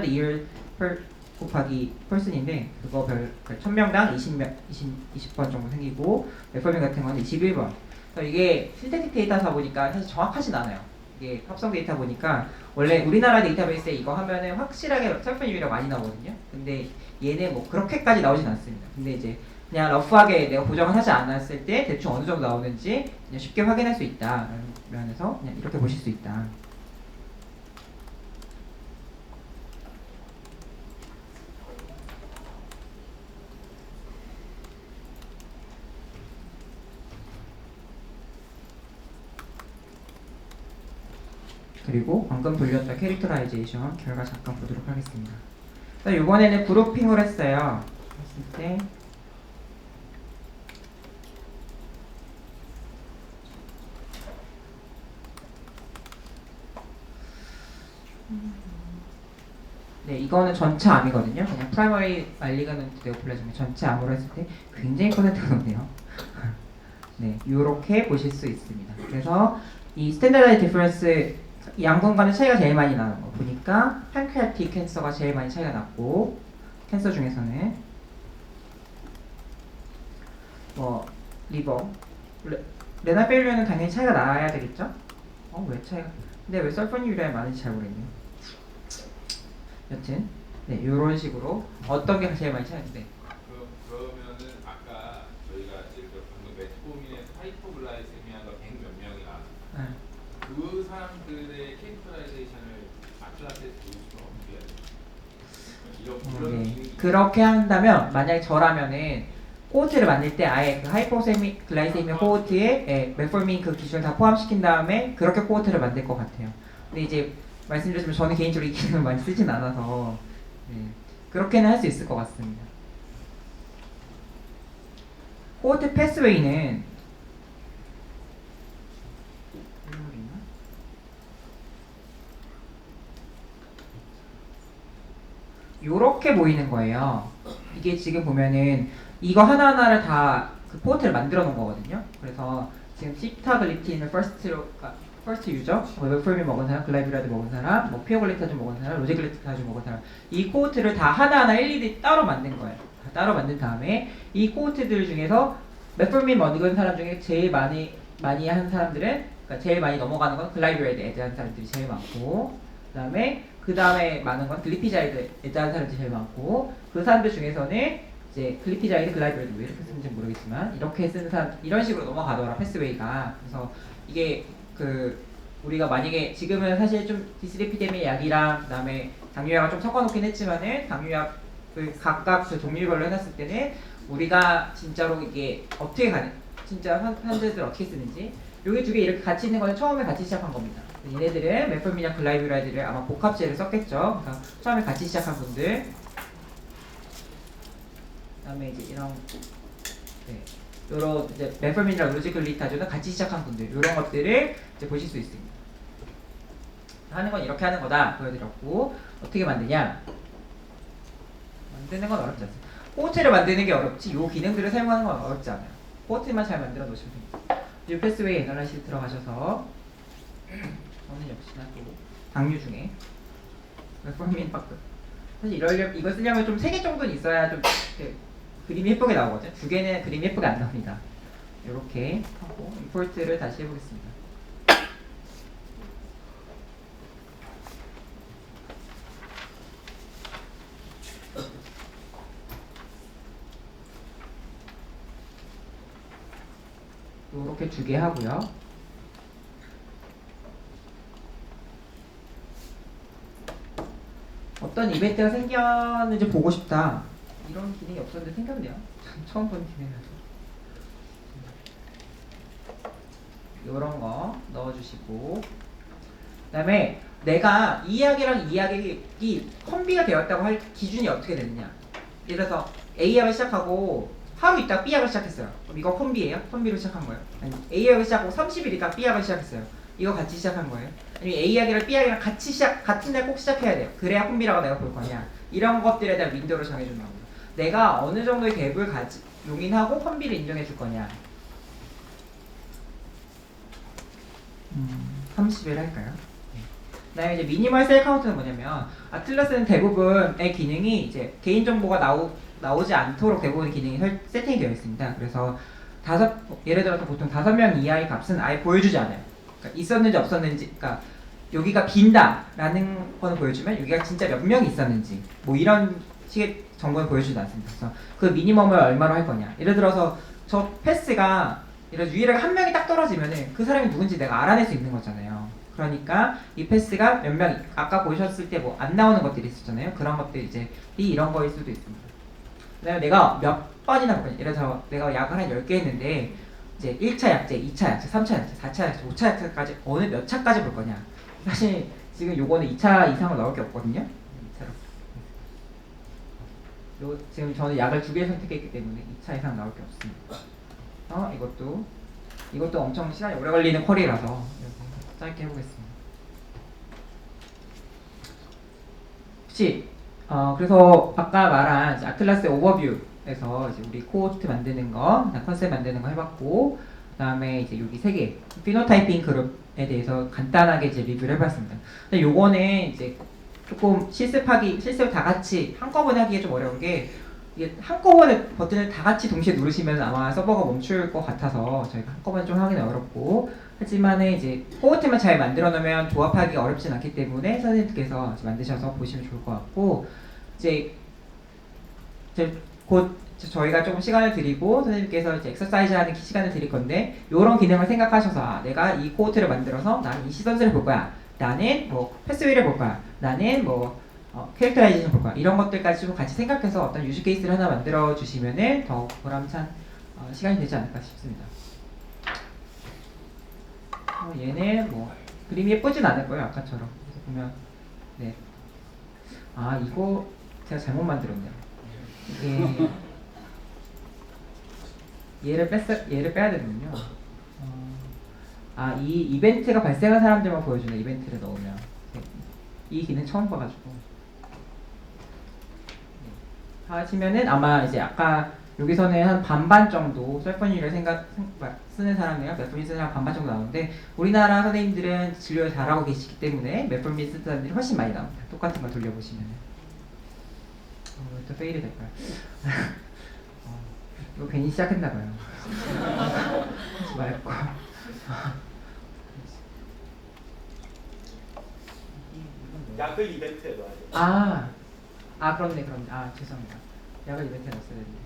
year per 곱하기 펄슨인데 그거 1000명당 20번 정도 생기고 메폴민 같은 거는 21번. 이게 신테틱 데이터다 보니까 사실 정확하진 않아요. 이게 합성 데이터 보니까 원래 우리나라 데이터베이스에 이거 하면은 확실하게 설포니유리아가 많이 나오거든요. 근데 얘는 뭐 그렇게까지 나오진 않습니다. 근데 이제 그냥 러프하게 내가 보정을 하지 않았을 때 대충 어느 정도 나오는지 그냥 쉽게 확인할 수 있다. 라는 면에서 그냥 이렇게 보실 수 있다. 그리고 방금 돌렸던 캐릭터라이제이션 결과 잠깐 보도록 하겠습니다. 이번에는 그룹핑을 했어요. 했을 때 네, 이거는 전체 암이거든요. 그냥 프라이머리 말리그먼트 네오플라즘의 전체 암으로 했을 때 굉장히 퍼센트가 높네요. 네, 이렇게 보실 수 있습니다. 그래서 이 스탠다드 디퍼런스 양군 간의 차이가 제일 많이 나는 거 보니까 팬크리아틱 캔서가 제일 많이 차이가 났고 캔서 중에서는 뭐 리버 레나 페일리오는 당연히 차이가 나야 되겠죠? 왜 차이가? 근데 왜 설퍼니유리아에 많은지 잘 모르겠네요. 여튼 네 이런 식으로 어떤 게 제일 많이 차이인데 그러면은 아까 저희가 예를 들어 방금 메트포민에서 하이퍼글라이세미아가 100몇 명이 나왔어요. 그 사람들의 캐릭터라이제이션을 아틀라스에 보여주면 어떻게 해야 돼요? 네. 그렇게 한다면 만약에 저라면은 코호트를 만들 때 아예 그 하이퍼글라이세미아 코호트에 메포민 그 기준을 다 포함시킨 다음에 그렇게 코호트를 만들 것 같아요. 근데 이제 말씀드렸지만 저는 개인적으로 이 기능을 많이 쓰진 않아서 네. 그렇게는 할 수 있을 것 같습니다. 코호트 패스웨이는 요렇게 보이는 거예요. 이게 지금 보면은 이거 하나하나를 다 그 포트를 만들어 놓은 거거든요. 그래서 지금 시타글리틴을 퍼스트 유저, 웹프레미 먹은 사람, 글라이브라드 먹은 사람, 뭐 피어글리타즈 먹은 사람, 로제글리타즈 먹은 사람 이 코호트를 다 하나하나 일일이 따로 만든 거예요. 따로 만든 다음에 이 코호트들 중에서 웹프레미 먹은 사람 중에 제일 많이 한 사람들은 그러니까 제일 많이 넘어가는 건 글라이브라드 애드한 사람들이 제일 많고 그 다음에 많은 건 글리피자이드 애드한 사람들이 제일 많고 그 사람들 중에서는 이제 글리피자이드, 글라이브라드 왜 이렇게 쓰는지 모르겠지만 이렇게 쓰는 사람 이런 식으로 넘어가더라 패스웨이가. 그래서 이게 그 우리가 만약에 지금은 사실 좀 디스리피뎀의 약이랑 그다음에 당뇨약을 좀 섞어놓긴 했지만은 당뇨약을 각각 그 종류별로 해놨을 때는 우리가 진짜로 이게 어떻게 가는 진짜 환자들 어떻게 쓰는지 여기 두 개 이렇게 같이 있는 거는 처음에 같이 시작한 겁니다. 얘네들은 메포민이나 글라이브라이드를 아마 복합제를 썼겠죠. 그래서 처음에 같이 시작한 분들 그다음에 이제 이런 요런 이제 메포민이랑 로지글리타즈는 같이 시작한 분들 이런 것들을 이제 보실 수 있습니다. 하는 건 이렇게 하는 거다 보여드렸고 어떻게 만드냐? 만드는 건 어렵지 않습니다. 코호트를 만드는 게 어렵지 요 기능들을 사용하는 건 어렵지 않아요. 코호트만 잘 만들어 놓으시면 됩니다. 뉴패스웨이 애널라이시스 들어가셔서 저는 역시나 또 당류 중에 메포민 파크 사실 이거 쓰려면 좀 3개 정도는 있어야 좀 그림이 예쁘게 나오거든요. 2개는 그림이 예쁘게 안 나옵니다. 이렇게 하고 임포트를 다시 해보겠습니다. 이렇게 2개 하고요. 어떤 이벤트가 생겼는지 보고 싶다. 이런 기능이 없었는데 생겼네요. 처음 보는 기능이라서. 이런 거 넣어주시고 그다음에 내가 이 약이랑 이 약이 컴비가 되었다고 할 기준이 어떻게 되느냐. 예를 들어서 A 약을 시작하고 하루 있다가 B 약을 시작했어요. 그럼 이거 컴비예요? 컴비로 시작한 거예요? 아니 A 약을 시작하고 30일 있다가 B 약을 시작했어요. 이거 같이 시작한 거예요? 아니면 A 약이랑 B 약이랑 같은 날 꼭 시작해야 돼요. 그래야 콤비라고 내가 볼 거냐. 이런 것들에 대한 윈도우를 정해준다고. 내가 어느 정도의 갭을 용인하고 콤비를 인정해 줄 거냐. 30일 할까요? 그 다음에 이제 미니멀 셀 카운트는 뭐냐면 아틀라스는 대부분의 기능이 이제 개인정보가 나오지 않도록 대부분의 기능이 세팅이 되어 있습니다. 그래서 예를 들어서 보통 5명 이하의 값은 아예 보여주지 않아요. 그러니까 있었는지 없었는지, 그러니까 여기가 빈다라는 거는 보여주면 여기가 진짜 몇 명이 있었는지 뭐 이런 시계 정보를 보여주지 않습니다. 그래서 그 미니멈을 얼마로 할 거냐. 예를 들어서 저 패스가 예를 들어 유일하게 한 명이 딱 떨어지면은 그 사람이 누군지 내가 알아낼 수 있는 거잖아요. 그러니까 이 패스가 몇 명, 아까 보셨을 때 뭐 안 나오는 것들이 있었잖아요. 그런 것들 이제 이런 거일 수도 있습니다. 그다음에 내가 몇 번이나 볼 거냐. 예를 들어 내가 약을 한 10개 했는데 이제 1차 약제, 2차 약제, 3차 약제, 4차 약제, 5차 약제까지 어느 몇 차까지 볼 거냐. 사실 지금 요거는 2차 이상은 나올 게 없거든요. 2차로. 지금 저는 약을 2개 선택했기 때문에 2차 이상 나올 게 없습니다. 이것도 엄청 시간이 오래 걸리는 쿼리라서 이렇게 짧게 해보겠습니다. 혹시 그래서 아까 말한 이제 아틀라스 오버뷰에서 이제 우리 코호스트 만드는 거, 컨셉 만드는 거 해봤고, 그다음에 이제 여기 3개 피노타이핑 그룹에 대해서 간단하게 이제 리뷰를 해봤습니다. 근데 요거는 이제 조금 실습 다 같이 한꺼번에 하기가 좀 어려운 게 이게 한꺼번에 버튼을 다 같이 동시에 누르시면 아마 서버가 멈출 것 같아서 저희가 한꺼번에 좀 하기는 어렵고, 하지만은 이제 코호스트만 잘 만들어 놓으면 조합하기가 어렵진 않기 때문에 선생님께서 이제 만드셔서 보시면 좋을 것 같고, 이제 곧 저희가 조금 시간을 드리고 선생님께서 이제 엑서사이즈 하는 시간을 드릴 건데, 이런 기능을 생각하셔서 내가 이 코호스트를 만들어서 나는 이 시선들을 볼 거야, 나는 뭐 패스위를 볼 거야, 나는 뭐 캐릭터라이제이션 볼 거야, 이런 것들까지 좀 같이 생각해서 어떤 유즈 케이스를 하나 만들어 주시면은 더 보람찬 시간이 되지 않을까 싶습니다. 얘는 뭐 그림이 예쁘진 않을 거예요, 아까처럼. 그래서 보면 네, 이거 제가 잘못 만들었네요. 이게 얘를 빼야 되는군요. 이 이벤트가 발생한 사람들만 보여주네. 이벤트를 넣으면 이 기능 처음 봐가지고 하시면은 아마 이제 아까 여기서는 한 반반 정도 셀퍼니를 쓰는 사람이랑 메프민 쓰는 사람 반반 정도 나오는데, 우리나라 선생님들은 진료를 잘하고 계시기 때문에 메프민 쓰는 사람들이 훨씬 많이 나옵니다. 똑같은 걸 돌려보시면은. 또 페일이 될까요? 이거 괜히 시작했나봐요. 하지 말고. 약을 이벤트에 넣어야 돼. 그렇네. 죄송합니다. 약을 이벤트에 넣었어야 되는데.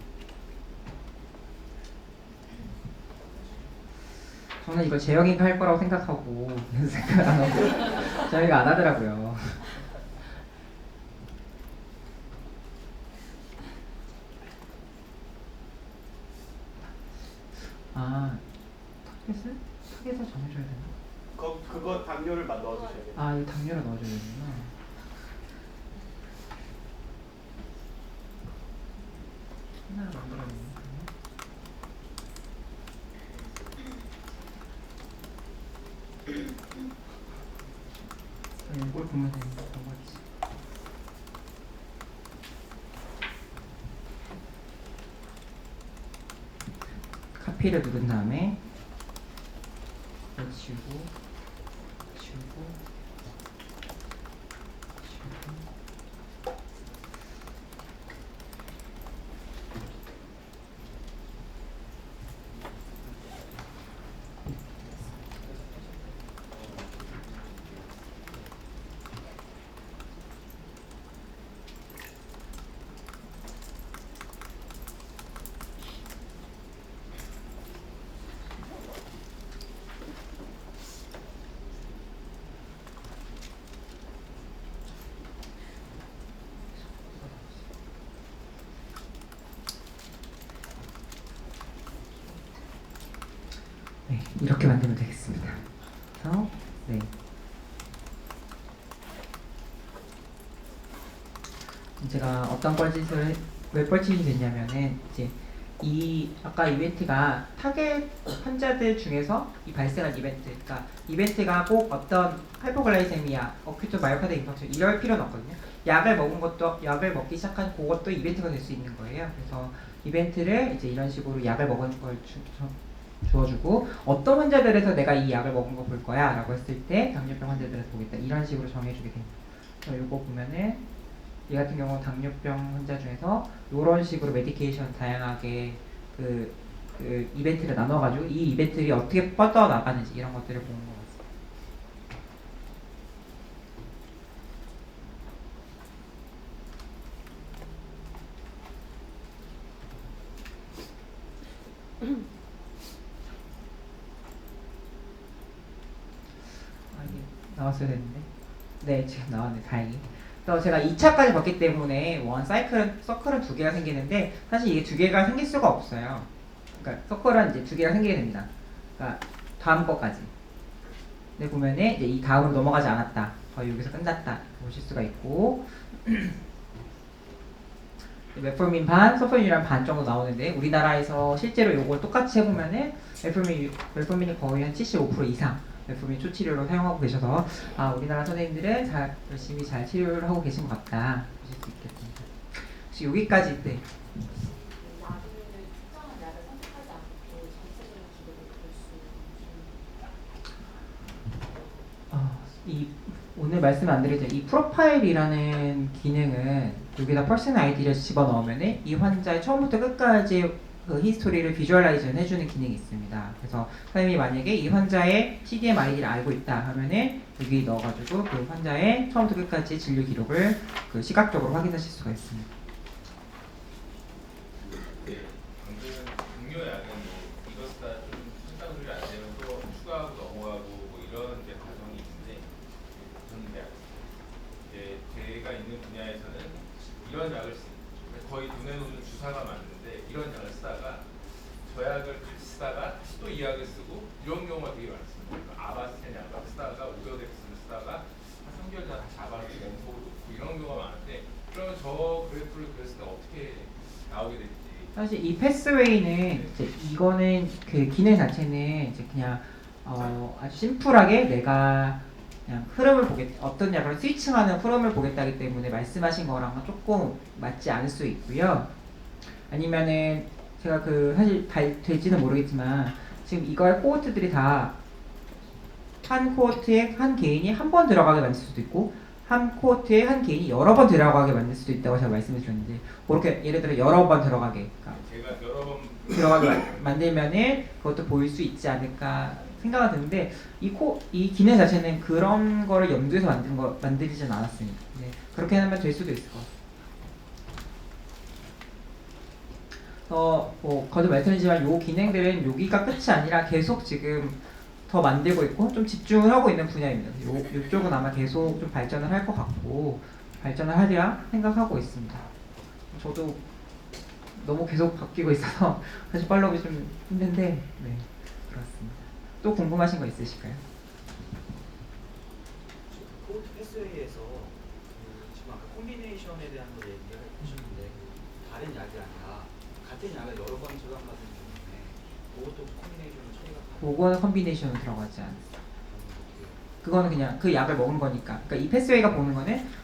저는 이걸 재영이가 할 거라고 생각하고 생각 안 하고 재영이가 안 하더라고요. 타겟을 정해줘야 되나? 그거 당뇨를 넣어주셔야 돼요. 이거 당뇨를 넣어줘야 되는구나. 하나를 만들어야 되나? 이걸 보면 되는 거지. 카피를 누른 다음에 이거 지우고 네, 이렇게 만들면 되겠습니다. 그래서 네. 제가 어떤 왜 뻘짓이 됐냐면은 이제 아까 이벤트가 타겟 환자들 중에서 이 발생한 이벤트, 그러니까 이벤트가 꼭 어떤 하이포글라이세미아, 어큐트 마이오카드 인파크션 이럴 필요는 없거든요. 약을 먹기 시작한 그것도 이벤트가 될 수 있는 거예요. 그래서 이벤트를 이제 이런 식으로 약을 먹은 걸 주어주고, 어떤 환자들에서 내가 이 약을 먹은 거 볼 거야 라고 했을 때 당뇨병 환자들에서 보겠다, 이런 식으로 정해주게 됩니다. 그래서 이거 보면은 이 같은 경우 당뇨병 환자 중에서 이런 식으로 메디케이션 다양하게 그 이벤트를 나눠가지고 이 이벤트들이 어떻게 뻗어 나가는지 이런 것들을 보는 것 같습니다. 나왔어야 됐는데. 네, 지금 나왔네. 다행히. 또 제가 2차까지 봤기 때문에 서클은 두 개가 생기는데 사실 이게 두 개가 생길 수가 없어요. 그러니까 서클은 이제 두 개가 생기게 됩니다. 그러니까 다음 거까지. 근데 보면은 이제 이 다음으로 넘어가지 않았다. 여기서 끝났다. 보실 수가 있고. 메formin 반, 서포닌이랑 반 정도 나오는데 우리나라에서 실제로 이걸 똑같이 해보면은 메for민이 거의 한 75% 이상 메for민 초치료로 사용하고 계셔서 우리나라 선생님들은 열심히 잘 치료를 하고 계신 것 같다 보실 수 있겠습니다. 혹시 여기까지 약을 특정한 약을 선택하지 않고 전체적인 기록을 볼 수 있는 오늘 말씀 안 드리죠. 이 프로파일이라는 기능은 여기다 퍼스널 아이디를 집어넣으면 이 환자의 처음부터 끝까지 그 히스토리를 비주얼라이즈 해주는 기능이 있습니다. 그래서 선생님이 만약에 이 환자의 TDM 아이디를 알고 있다 하면은 여기 넣어가지고 그 환자의 처음부터 끝까지 진료 기록을 그 시각적으로 확인하실 수가 있습니다. 네, 방금 동료 약은 뭐 이것보다 좀 설탕물이 안 되면 또 추가하고 넘어가고 뭐 이런 이제 과정이 있는데 저는 이제 제가 있는 분야에서는 이런 약을 거의 눈에 놓는 주사가 맞는데 이런 약을 쓰다가 저 약을 같이 쓰다가 다시 또 이 약을 쓰고 이런 경우가 되게 많습니다. 아바스텐 약을 쓰다가 오저덱스를 쓰다가 한 3개월 전에 다시 아바스텐 연속으로 놓고 이런 경우가 많은데 그러면 저 그래프를 그렸을 때 어떻게 나오게 될지 사실 이 패스웨이는 이제 이거는 그 기능 자체는 이제 그냥 아주 심플하게 내가 그냥 흐름을 어떤 약을 스위칭하는 흐름을 보겠다기 때문에 말씀하신 거랑은 조금 맞지 않을 수 있고요. 아니면은 제가 사실 될지는 모르겠지만 지금 이거의 코호트들이 다 한 코호트에 한 개인이 한 번 들어가게 만들 수도 있고 한 코호트에 한 개인이 여러 번 들어가게 만들 수도 있다고 제가 말씀을 드렸는데 그렇게 예를 들어 여러 번 들어가게 제가 여러 번 들어가게 만들면은 그것도 보일 수 있지 않을까 생각이 드는데 이 기능 자체는 그런 거를 염두에서 만들지는 않았습니다. 네, 그렇게 하면 될 수도 있을 것 같아요. 거듭 말씀드리지만 이 기능들은 여기가 끝이 아니라 계속 지금 더 만들고 있고 좀 집중을 하고 있는 분야입니다. 이쪽은 아마 계속 좀 발전을 할 것 같고 발전을 하리라 생각하고 있습니다. 저도 너무 계속 바뀌고 있어서 사실 팔로우가 좀 힘든데 네 그렇습니다. 또 궁금하신 거 있으실까요? 코드 패스웨이에서 지금 아까 콤비네이션에 대한 거 얘기를 해주셨는데 다른 약이 아니라 같은 약을 여러 번 처방받은 경우에 그것도 콤비네이션을 처리가 그거는 컨비네이션으로 들어가지 않습니다. 그거는 그냥 그 약을 먹은 거니까. 그러니까 이 패스웨이가 보는 거는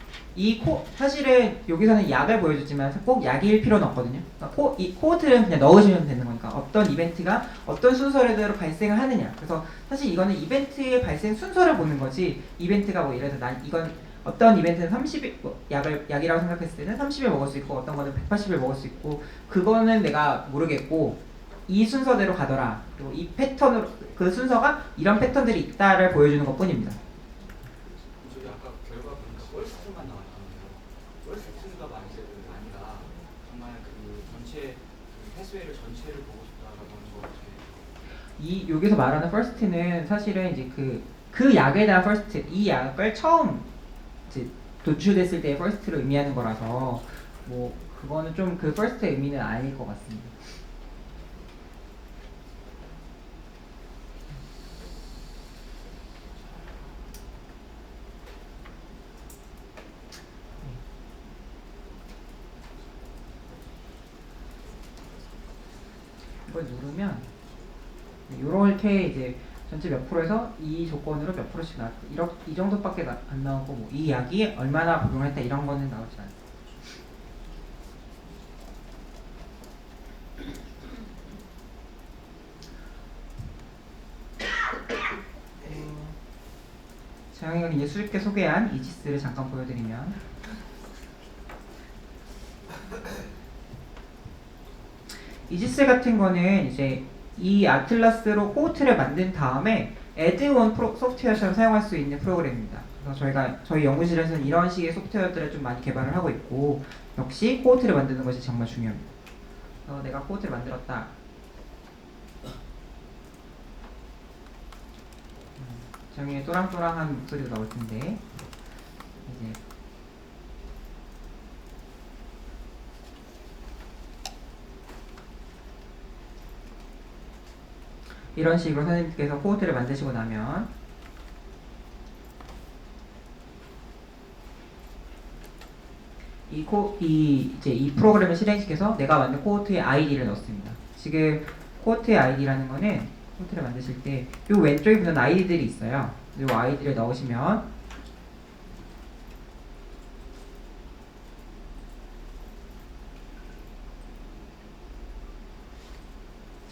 사실은 여기서는 약을 보여주지만 꼭 약일 필요는 없거든요. 그러니까 이 코호트는 그냥 넣으시면 되는 거니까 어떤 이벤트가 어떤 순서대로 발생을 하느냐. 그래서 사실 이거는 이벤트의 발생 순서를 보는 거지. 이벤트가 뭐 예를 들어 이건 어떤 이벤트는 30일 약이라고 생각했을 때는 30일 먹을 수 있고 어떤 거는 180일 먹을 수 있고 그거는 내가 모르겠고 이 순서대로 가더라. 그리고 이 패턴으로 그 순서가 이런 패턴들이 있다를 보여주는 것뿐입니다. 저기 아까 결과 보니까 월스트만 나왔잖아요. 월스트가 아니라 정말 그 전체 그 패스웨이를 전체를 보고 싶다라고 하는 거 여기서 말하는 first는 사실은 이제 그 약에 대한 first, 이 약을 처음 이제 도출됐을 때의 first를 의미하는 거라서 뭐 그거는 좀 그 first의 의미는 아닐 것 같습니다. 이걸 누르면 이렇게 이제 전체 몇 프로에서 이 조건으로 몇 프로씩 이 정도밖에 안 나오고 뭐 이 약이 얼마나 복용했다 이런 거는 나오지 않아요. 재영이가 이제 수줍게 소개한 이지스를 잠깐 보여드리면 이지스 같은 거는 이제 이 아틀라스로 코호트를 만든 다음에 애드온 소프트웨어처럼 사용할 수 있는 프로그램입니다. 그래서 저희 연구실에서는 이런 식의 소프트웨어들을 좀 많이 개발을 하고 있고 역시 코호트를 만드는 것이 정말 중요합니다. 내가 코호트를 만들었다. 정의 또랑또랑한 목소리가 나올 텐데 이제 이런 식으로 선생님께서 코호트를 만드시고 나면 이 프로그램을 실행시켜서 내가 만든 코호트의 아이디를 넣습니다. 지금 코호트의 아이디라는 거는 코호트를 만드실 때 이 왼쪽에 보면 아이디들이 있어요. 이 아이디를 넣으시면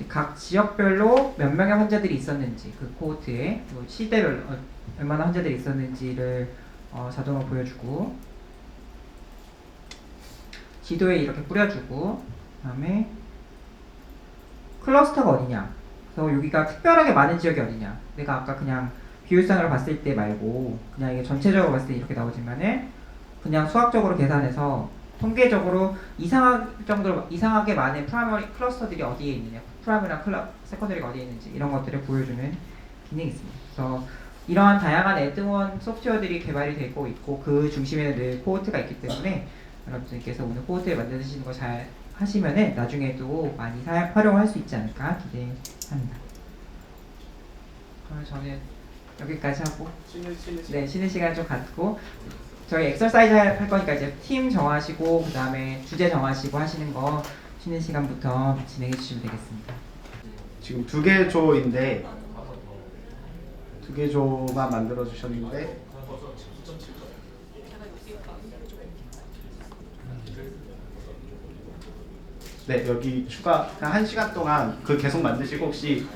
각 지역별로 몇 명의 환자들이 있었는지 그 코호트에 시대별로 얼마나 환자들이 있었는지를 자동으로 보여주고 지도에 이렇게 뿌려주고 그다음에 클러스터가 어디냐 그래서 여기가 특별하게 많은 지역이 어디냐 내가 아까 그냥 비율상으로 봤을 때 말고 그냥 이게 전체적으로 봤을 때 이렇게 나오지만은 그냥 수학적으로 계산해서 통계적으로 이상하게 많은 프라이머리 클러스터들이 어디에 있느냐 프라이머리랑 세컨더리가 어디에 있는지 이런 것들을 보여주는 기능이 있습니다. 그래서 이러한 다양한 에드원 소프트웨어들이 개발이 되고 있고 그 중심에는 늘 코호트가 있기 때문에 여러분들께서 오늘 코호트를 만드시는 거 잘 하시면은 나중에도 많이 활용할 수 있지 않을까 기대합니다. 그러면 저는 여기까지 하고 쉬는 시간 좀 갖고 저희 엑서사이즈 할 거니까 이제 팀 정하시고 그 다음에 주제 정하시고 하시는 거 쉬는 시간부터 진행해 주시면 되겠습니다. 지금 2개 조인데 2개 조만 만들어 주셨는데 네 여기 추가 한 1시간 동안 그 계속 만드시고 혹시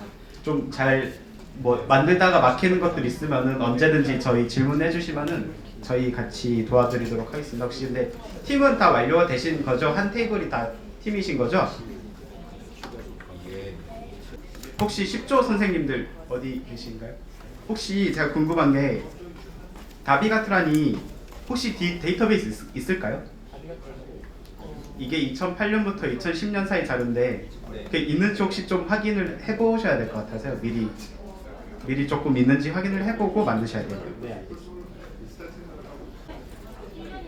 좀 잘 뭐 만들다가 막히는 것들 있으면은 언제든지 저희 질문해 주시면은 저희 같이 도와드리도록 하겠습니다. 혹시 근데 팀은 다 완료가 되신 거죠? 한 테이블이 다 팀이신 거죠? 혹시 10조 선생님들 어디 계신가요? 혹시 제가 궁금한 게 다비가트란이 혹시 데이터베이스 있을까요? 이게 2008년부터 2010년 사이 자료인데 그게 있는지 혹시 좀 확인을 해보셔야 될 것 같아서요. 미리 조금 있는지 확인을 해보고 만드셔야 돼요.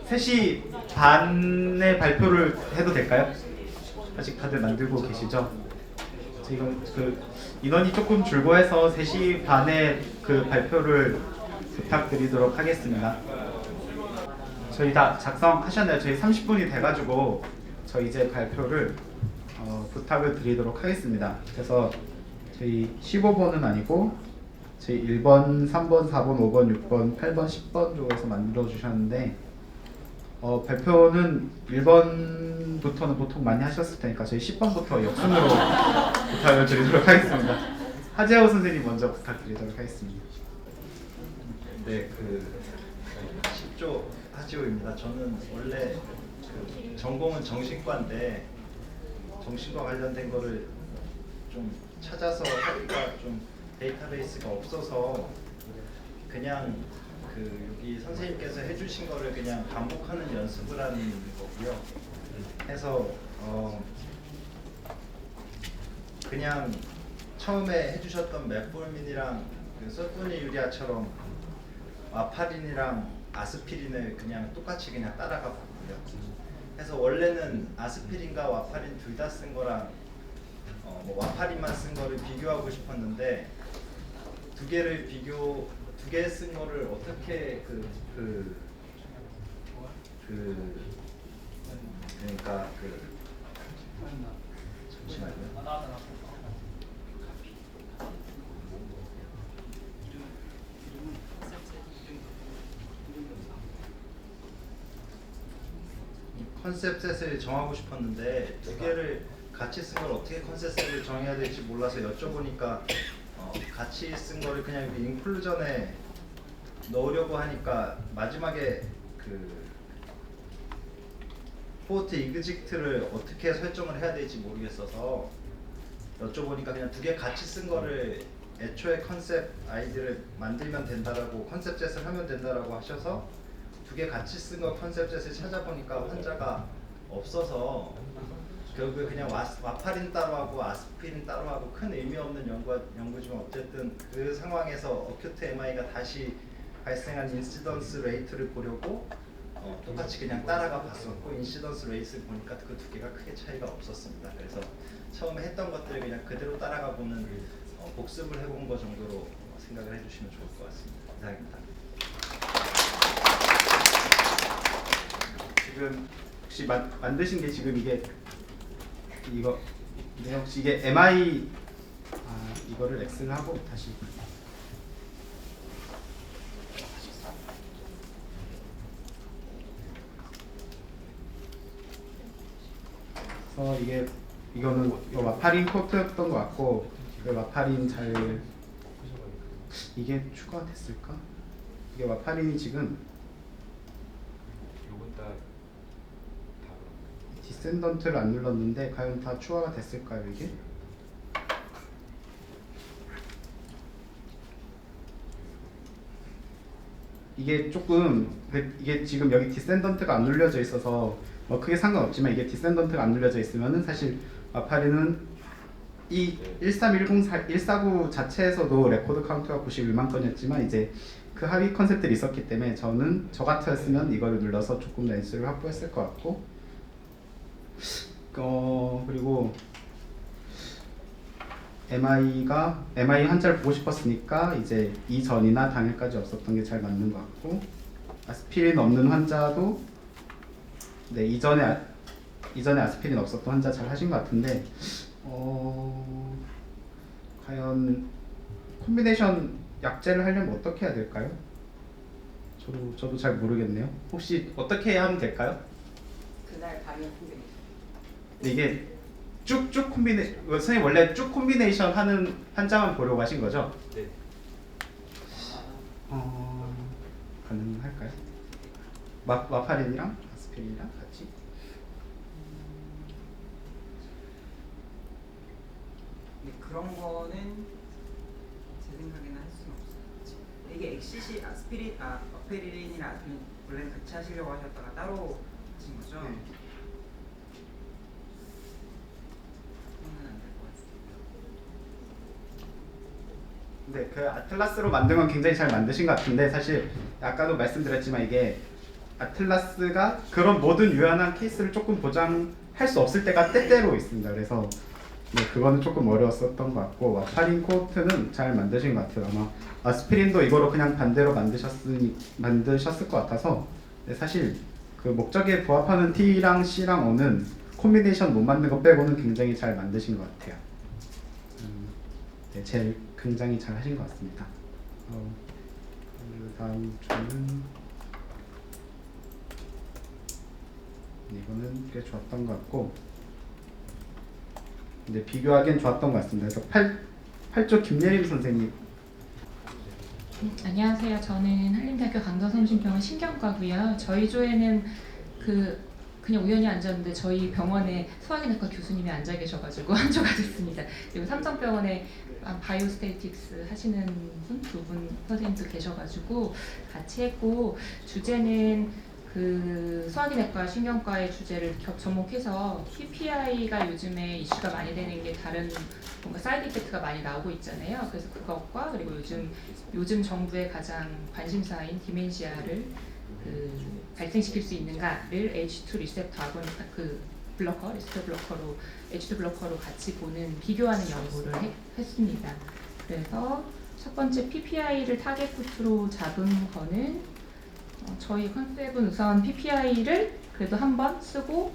3시 반에 발표를 해도 될까요? 아직 다들 만들고 계시죠? 지금 그 인원이 조금 줄고 해서 3시 반에 그 발표를 부탁드리도록 하겠습니다. 저희 다 작성하셨나요? 저희 30분이 돼가지고 저희 이제 발표를 부탁을 드리도록 하겠습니다. 그래서 저희 15번은 아니고 저희 1번, 3번, 4번, 5번, 6번, 8번, 10번 쪽에서 만들어 주셨는데 발표는 1번부터는 보통 많이 하셨을 테니까 저희 10번부터 역순으로 부탁을 드리도록 하겠습니다. 하재호 선생님 먼저 부탁드리도록 하겠습니다. 네, 10조 하지호입니다. 저는 원래 전공은 정신과인데 정신과 관련된 거를 좀 찾아서 하기가 좀 데이터베이스가 없어서 그냥 여기 선생님께서 해주신 거를 그냥 반복하는 연습을 하는 거고요. 해서 그냥 처음에 해주셨던 metformin이랑 설포니 유리아처럼 와파린이랑 아스피린을 그냥 똑같이 그냥 따라가 봤고요. 그래서 원래는 아스피린과 와파린 둘 다 쓴 거랑 뭐 와파린만 쓴 거를 비교하고 싶었는데 두 개 쓴 거를 어떻게 그러니까 잠시만요. 컨셉셋을 정하고 싶었는데 두 개를 같이 쓴 걸 어떻게 컨셉셋을 정해야 될지 몰라서 여쭤보니까 같이 쓴 거를 그냥 여기 인클루전에 넣으려고 하니까 마지막에 포트 이그직트를 어떻게 설정을 해야 될지 모르겠어서 여쭤보니까 그냥 두 개 같이 쓴 거를 애초에 컨셉 아이디를 만들면 된다라고 컨셉셋을 하면 된다라고 하셔서 두 개 같이 쓴 거 컨셉셋을 찾아보니까 환자가 없어서 결국에 그냥 와파린 따로 하고 아스피린 따로 하고 큰 의미 없는 연구지만 어쨌든 그 상황에서 어큐트 MI가 다시 발생한 인시던스 레이트를 보려고 똑같이 그냥 따라가 봤었고 인시던스 레이트를 보니까 그 두 개가 크게 차이가 없었습니다. 그래서 처음에 했던 것들을 그냥 그대로 따라가 보는 복습을 해본 거 정도로 생각을 해주시면 좋을 것 같습니다. 이상입니다. 지금 혹시 만드신 게 지금 이거 네, 혹시 이게 MI 이거를 X를 하고 다시 그래서 이거는 이거 마파린 코트였던 것 같고 이거 마파린 이게 추가됐을까? 이게 마파린이 지금 요건 다 디센던트를 안 눌렀는데 과연 다 추가가 됐을까요 이게? 이게 지금 여기 디센던트가 안 눌려져 있어서 뭐 크게 상관없지만 이게 디센던트가 안 눌려져 있으면은 사실 마파린은 이 149 자체에서도 레코드 카운트가 91만 건이었지만 이제 그 하위 컨셉들이 있었기 때문에 저 같았으면 이거를 눌러서 조금 더 횟수를 확보했을 것 같고 그리고 MI 한자를 보고 싶었으니까 이제 이전이나 당일까지 없었던 게 잘 맞는 것 같고 아스피린 없는 환자도 네 이전에 아스피린 없었던 환자 잘 하신 것 같은데 과연 콤비네이션 약제를 하려면 어떻게 해야 될까요? 저도 잘 모르겠네요. 혹시 어떻게 하면 될까요? 그날 밤에 콤비네이션. 이게 쭉쭉 선생님 원래 쭉 콤비네이션 하는 환자만 보려고 하신 거죠? 네. 가능할까요? 와파린이랑 아스피린이랑 같이? 근데 그런 거는 제 생각에는 할 수는 없어요. 이게 엑시시 어페리린이랑 아스피린 원래는 같이 하시려고 하셨다가 따로 하신 거죠? 네. 그러면 안 될 것 같습니다. 네, 그 아틀라스로 만든 건 굉장히 잘 만드신 것 같은데 사실 아까도 말씀드렸지만 이게 아틀라스가 그런 모든 유연한 케이스를 조금 보장할 수 없을 때가 때때로 있습니다. 그래서 네, 그거는 조금 어려웠었던 것 같고 와파린 코트는 잘 만드신 것 같아요. 아마 아스피린도 이거로 그냥 반대로 만드셨을 것 같아서 네, 사실 그 목적에 부합하는 T랑 C랑 O는 콤비네이션 못 만든 거 빼고는 굉장히 잘 만드신 것 같아요. 네, 제일 굉장히 잘 하신 것 같습니다. 그 다음 주는 이거는 꽤 좋았던 것 같고 근데 비교하기엔 좋았던 것 같습니다. 그래서 8조 김예림 선생님. 안녕하세요. 저는 한림대학교 강덕성심병원 신경과고요. 저희 조에는 그냥 우연히 앉았는데 저희 병원에 소화기내과 교수님이 앉아 계셔가지고 한 조가 됐습니다. 그리고 삼성병원에 바이오스테이틱스 하시는 두 분 선생님도 계셔가지고 같이 했고 주제는 그 소화기내과 신경과의 주제를 접목해서 PPI가 요즘에 이슈가 많이 되는 게 다른 뭔가 사이드 이펙트가 많이 나오고 있잖아요. 그래서 그것과 그리고 요즘 정부의 가장 관심사인 디멘시아를 발생시킬 수 있는가를 H2 리셉터 리셉터 블로커로 H2 블로커로 같이 보는 비교하는 연구를 했습니다. 그래서 첫 번째 PPI를 타겟 푸트로 잡은 거는 저희 컨셉은 우선 PPI를 그래도 한 번 쓰고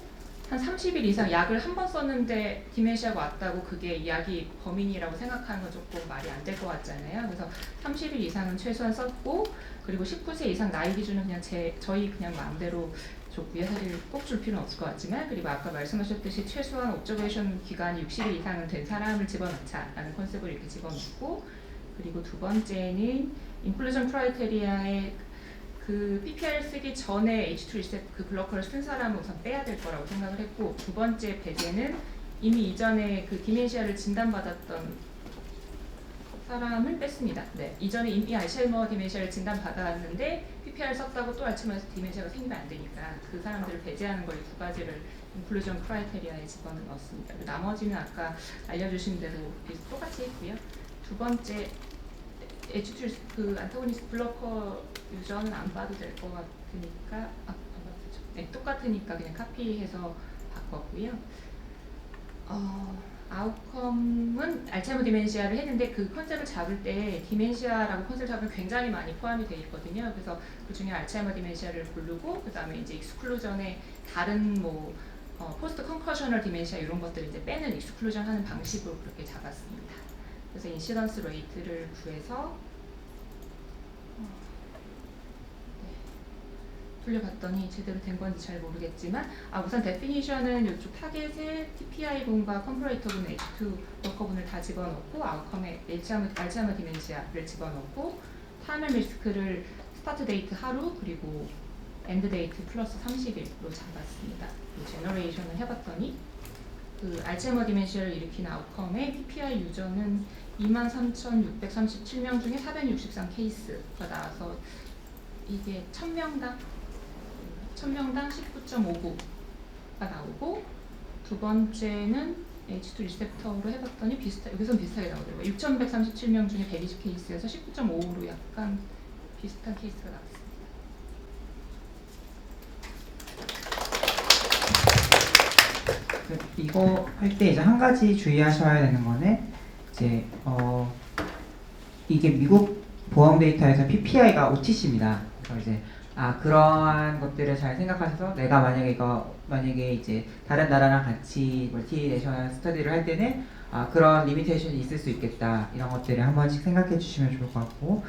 한 30일 이상 약을 한 번 썼는데 디멘시아가 왔다고 그게 약이 범인이라고 생각하는 건 조금 말이 안 될 것 같잖아요. 그래서 30일 이상은 최소한 썼고 그리고 19세 이상 나이 기준은 그냥 저희 그냥 마음대로 줬고요. 사실 꼭 줄 필요는 없을 것 같지만 그리고 아까 말씀하셨듯이 최소한 옵저베이션 기간이 60일 이상은 된 사람을 집어넣자라는 컨셉을 이렇게 집어넣고 그리고 두 번째는 인클루전 크라이테리아의 그 PPI를 쓰기 전에 H2 리셋 그 블로커를 쓴 사람은 우선 빼야 될 거라고 생각을 했고 두 번째 배제는 이미 이전에 그 디멘시아를 진단받았던 사람을 뺐습니다. 네, 이전에 이미 알츠하이머 디멘시아를 진단받았는데 PPR 썼다고 또 알츠하이머 디멘시아가 생기면 안 되니까 그 사람들을 배제하는 걸 두 가지를 인클루전 크라이테리아에 집어넣었습니다. 나머지는 아까 알려주신 대로 똑같이 했고요. 두 번째 H2 그 안타고니스트 블로커 유저는 안 봐도 될 것 같으니까 안 봐도 되죠. 네, 똑같으니까 그냥 카피해서 바꿨고요. 아웃컴은 알츠하이머 디멘시아를 했는데 그 컨셉을 잡을 때 디멘시아라고 컨셉을 잡으면 굉장히 많이 포함이 되어 있거든요. 그래서 그 중에 알츠하이머 디멘시아를 고르고 그 다음에 이제 익스클루전에 다른 뭐 포스트 컨커셔널 디멘시아 이런 것들을 이제 빼는 익스클루전 하는 방식으로 그렇게 잡았습니다. 그래서 인시던스 레이트를 구해서 돌려봤더니 제대로 된 건지 잘 모르겠지만 우선 데피니션은 이쪽 타겟에 TPI 분과 컴퍼레이터 분, H2 워커분을 다 집어넣고 아웃컴에 알츠하이머 디멘시아를 집어넣고 타이밍 리스크를 스타트 데이트 하루 그리고 엔드 데이트 플러스 30일로 잡았습니다. 제너레이션을 해봤더니 그 알츠하이머 디멘시아를 일으킨 아웃컴의 PPI 유저는 23,637명 중에 463 케이스가 나와서 이게 1000명당 19.59가 나오고 두 번째는 H2 리셉터로 해봤더니 여기선 비슷하게 나오더라고요. 6,137명 중에 120 케이스여서 19.55로 약간 비슷한 케이스가 나왔습니다. 이거 할 때 이제 한 가지 주의하셔야 되는 거는 이제 이게 미국 보험 데이터에서 PPI가 OTC입니다. 그래서 이제 그러한 것들을 잘 생각하셔서 내가 만약에 이제 다른 나라랑 같이 멀티내셔널 스터디를 할 때는 그런 리미테이션이 있을 수 있겠다 이런 것들을 한 번씩 생각해 주시면 좋을 것 같고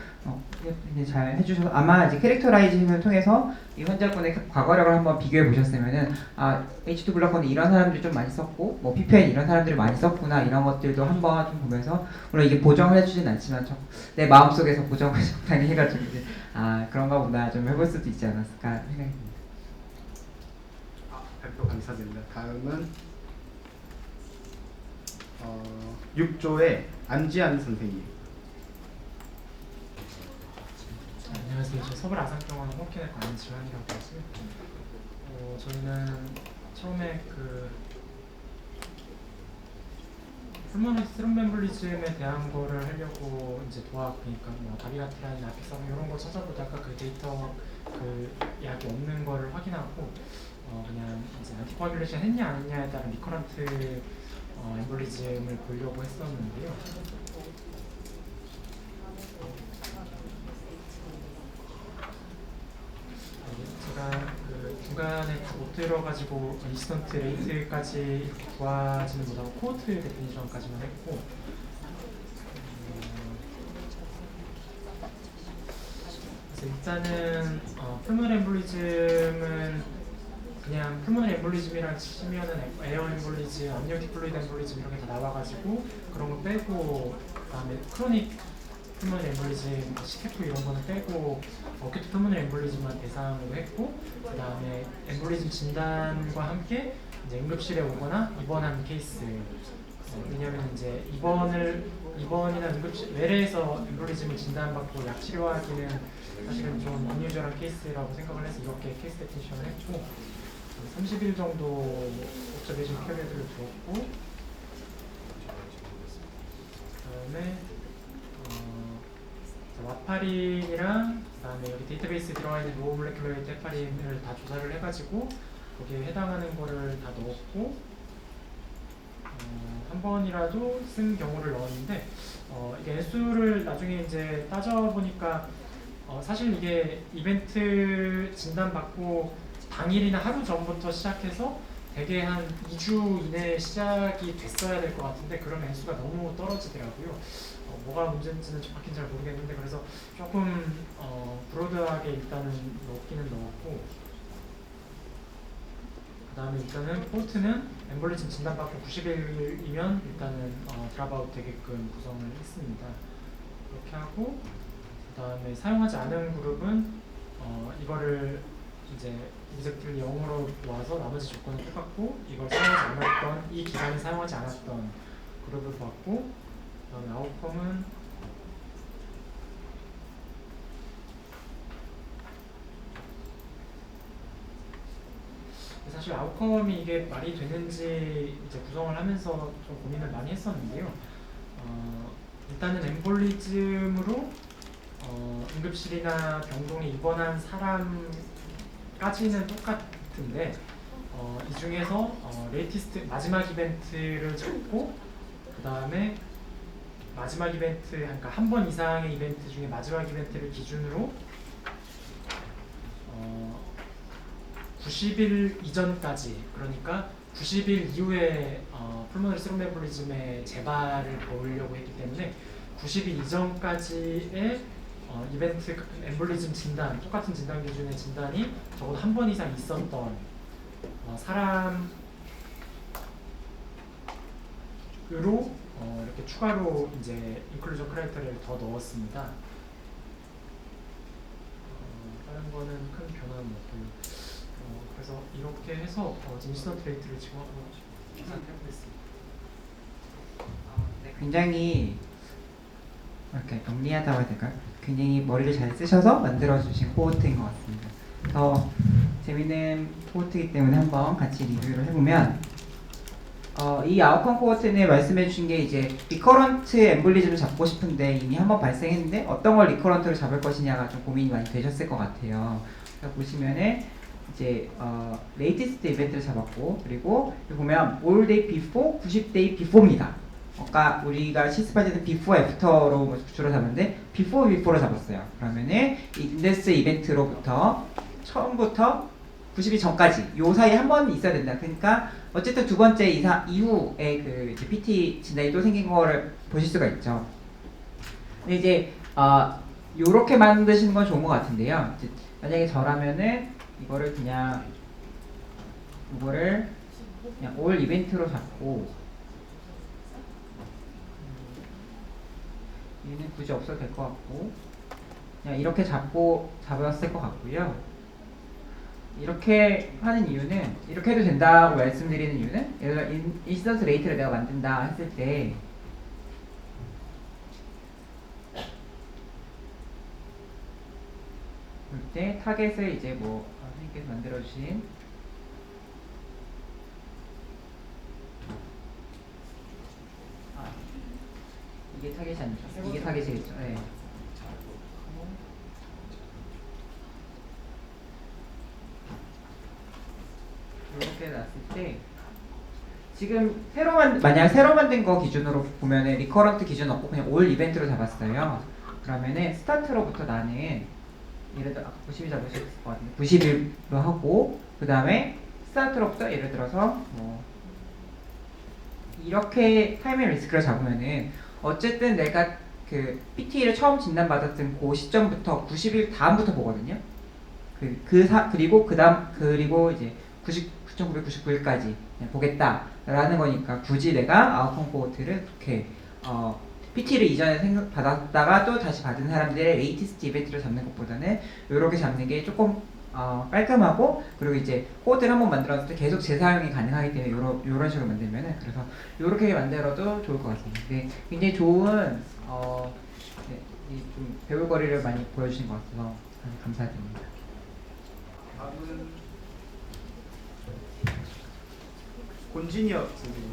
이제 잘 해주셔서 아마 이제 캐릭터라이징을 통해서 이 환자분의 과거력을 한번 비교해 보셨으면은 H2 블로커는 이런 사람들이 좀 많이 썼고 뭐 PPI는 이런 사람들이 많이 썼구나 이런 것들도 한번 좀 보면서 물론 이게 보정을 해주진 않지만 내 마음속에서 보정을 적당히 해가지고 이제 그런가 보다 좀 해볼 수도 있지 않았을까 생각이 듭니다. 발표 감사드립니다. 다음은 6조의 안지안 선생님. 안녕하세요. 저 서울 아산병원 홍키내과 안지환이라고 하고요. 저희는 처음에 그 풀모너스 스롬앰블리즘에 대한 거를 하려고 이제 도와보니까 뭐 다비가트라인, 아피삼 이런 거 찾아보다가 그 데이터 그 약이 없는 거를 확인하고 그냥 이제 안티코아귤레이션 했냐 안 했냐에 따른 리커런트 엠볼리즘을 보려고 했었는데요. 제가 그 중간에 다 못 들어가지고 인시던트 레이트까지 이렇게 구하지는 못하고 코호트 데피니션까지만 했고 그래서 일단은 풀몬 엠볼리즘은 그냥 풀몬 엠볼리즘이랑 치면은 에어 엠볼리즘, 암니오틱 플루이드 엠볼리즘 이렇게 다 나와가지고 그런 거 빼고 그다음에 크로닉 풀몬 엠볼리즘, 시테프 이런 거는 빼고 어큐트 풀몬 엠볼리즘만 대상으로 했고 그다음에 엠볼리즘 진단과 함께 이제 응급실에 오거나 입원한 케이스 왜냐면 이제 입원이나 응급실 외래에서 엠볼리즘을 진단받고 약 치료하기는 사실은 좀 언유저한 케이스라고 생각을 해서 이렇게 케이스 데피니션을 했고 30일 정도 옵저베이션 피리어드를 두었고 그다음에 와파린이랑 그다음에 여기 데이터베이스에 들어가 있는 로우 몰레큘러 웨이트 헤파린을 다 조사를 해가지고 거기에 해당하는 거를 다 넣었고 한 번이라도 쓴 경우를 넣었는데 이게 N수를 나중에 이제 따져보니까 사실 이게 이벤트 진단받고 당일이나 하루 전부터 시작해서 대개 한 2주 이내에 시작이 됐어야 될 것 같은데 그럼 N수가 너무 떨어지더라고요. 뭐가 문제인지는 정확히 잘 모르겠는데 그래서 조금 브로드하게 일단은 넣기는 넣었고 그 다음에 일단은 포트는 엠볼리즘 진단받고 90일이면 일단은 드랍아웃 되게끔 구성을 했습니다. 그렇게 하고 그 다음에 사용하지 않은 그룹은 이거를 이제 이젝트를 0으로 놓아서 나머지 조건을 똑같고 이걸 사용하지 않았던 이 기간에 사용하지 않았던 그룹을 봤고 그 다음에 아웃컴은 사실 아웃컴이 이게 말이 되는지 이제 구성을 하면서 좀 고민을 많이 했었는데요. 일단은 엠볼리즘으로 응급실이나 병동에 입원한 사람까지는 똑같은데 이 중에서 레이티스트 마지막 이벤트를 찾고 그 다음에 마지막 이벤트, 그러니까 한 번 이상의 이벤트 중에 마지막 이벤트를 기준으로 90일 이전까지, 그러니까 90일 이후에 풀모너리 스롬엠볼리즘의 재발을 보려고 했기 때문에 90일 이전까지의 이벤트 엠볼리즘 진단, 똑같은 진단 기준의 진단이 적어도 한 번 이상 있었던 사람으로 이렇게 추가로 이제 인클루전 크라이테리아를 더 넣었습니다. 다른 거는 큰 변화는 없고요. 그래서 이렇게 해서 인시던트 레이트를 지금 한번 계산해보겠습니다. 네, 굉장히 이렇게 정리하다고 해야 될까요? 굉장히 머리를 잘 쓰셔서 만들어주신 코호트인 것 같습니다. 더 재밌는 코호트이기 때문에 한번 같이 리뷰를 해보면 이 아웃컴 코호트는 말씀해주신 게 이제 리커런트 엠볼리즘을 잡고 싶은데 이미 한번 발생했는데 어떤 걸 리커런트로 잡을 것이냐가 좀 고민이 많이 되셨을 것 같아요. 그래서 보시면은 이제 레이티스트 이벤트를 잡았고, 그리고 여기 보면 all day before, 90day before입니다. 아까 우리가 실습할 때는 before, after로 주로 잡았는데 before로 잡았어요. 그러면은 이 인덱스 이벤트로부터 처음부터 90일 전까지 요 사이에 한 번 있어야 된다. 그러니까 어쨌든 두 번째 이후에 그 이제 PT 진단이 또 생긴 거를 보실 수가 있죠. 근데 이제 요렇게 만드시는 건 좋은 것 같은데요. 이제 만약에 저라면은 이거를 그냥 올 이벤트로 잡고 얘는 굳이 없어도 될 것 같고 그냥 이렇게 잡았을 것 같고요. 이렇게 하는 이유는, 이렇게 해도 된다고 말씀드리는 이유는, 예를 들어 인시던트 레이트를 내가 만든다 했을 때 그때 타겟을 이제 뭐 선생님께서 만들어주신 이게 타겟이 아니죠. 이게 타겟이겠죠. 네. 이렇게 놨을 때 지금 만약 새로 만든 거 기준으로 보면은 리커런트 기준 없고 그냥 올 이벤트로 잡았어요. 그러면은 스타트로부터 나는 예를 들어 아까 90일 잡으셨을 것 같은데 90일로 하고, 그 다음에 스타트로부터 예를 들어서 뭐 이렇게 타임앤 리스크를 잡으면은 어쨌든 내가 그 PT를 처음 진단받았던 그 시점부터 90일 다음부터 보거든요. 그리고 이제 9,999일까지 보겠다라는 거니까 굳이 내가 아웃컴 코호트를 그렇게 PT를 이전에 받았다가 또 다시 받은 사람들의 레이티스트 이벤트를 잡는 것보다는 이렇게 잡는 게 조금 깔끔하고, 그리고 이제 코호트를 한번 만들었을 때 계속 재사용이 가능하기 때문에 이런 식으로 만들면은, 그래서 이렇게 만들어도 좋을 것 같습니다. 네, 굉장히 좋은 좀 배울거리를 많이 보여주신 것 같아서 감사드립니다. 다음은 권진이어 선생님.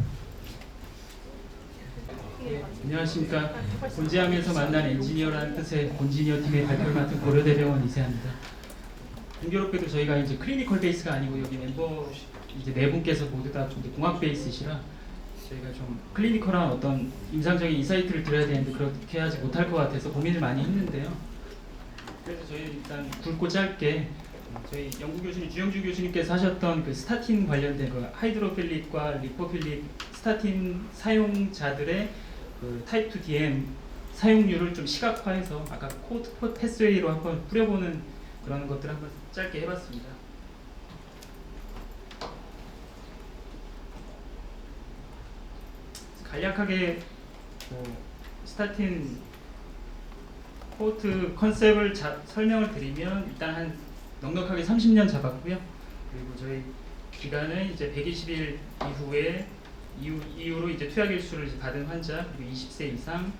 안녕하십니까. 본지하면서 만난 엔지니어라는 뜻의 본지니어 팀의 발표를 맡은 고려대병원 이세아입니다. 공교롭게도 저희가 이제 클리니컬 베이스가 아니고 여기 멤버 이제 네 분께서 모두 다 공학 베이스시라 저희가 좀 클리니컬한 어떤 임상적인 인사이트를 드려야 되는데 그렇게 하지 못할 것 같아서 고민을 많이 했는데요. 그래서 저희 일단 굵고 짧게 저희 연구 교수님 주영주 교수님께서 하셨던 그 스타틴 관련된 그 하이드로필릭과 리포필릭 스타틴 사용자들의 그 타입 2 DM 사용률을 좀 시각화해서 아까 코드 패스웨이로 한번 뿌려보는 그런 것들을 한번 짧게 해봤습니다. 간략하게 스타틴 코호트 컨셉을 설명을 드리면 일단 한 넉넉하게 30년 잡았고요. 그리고 저희 기간은 이제 120일 이후로 이제 투약 일수를 이제 받은 환자, 그리고 20세 이상,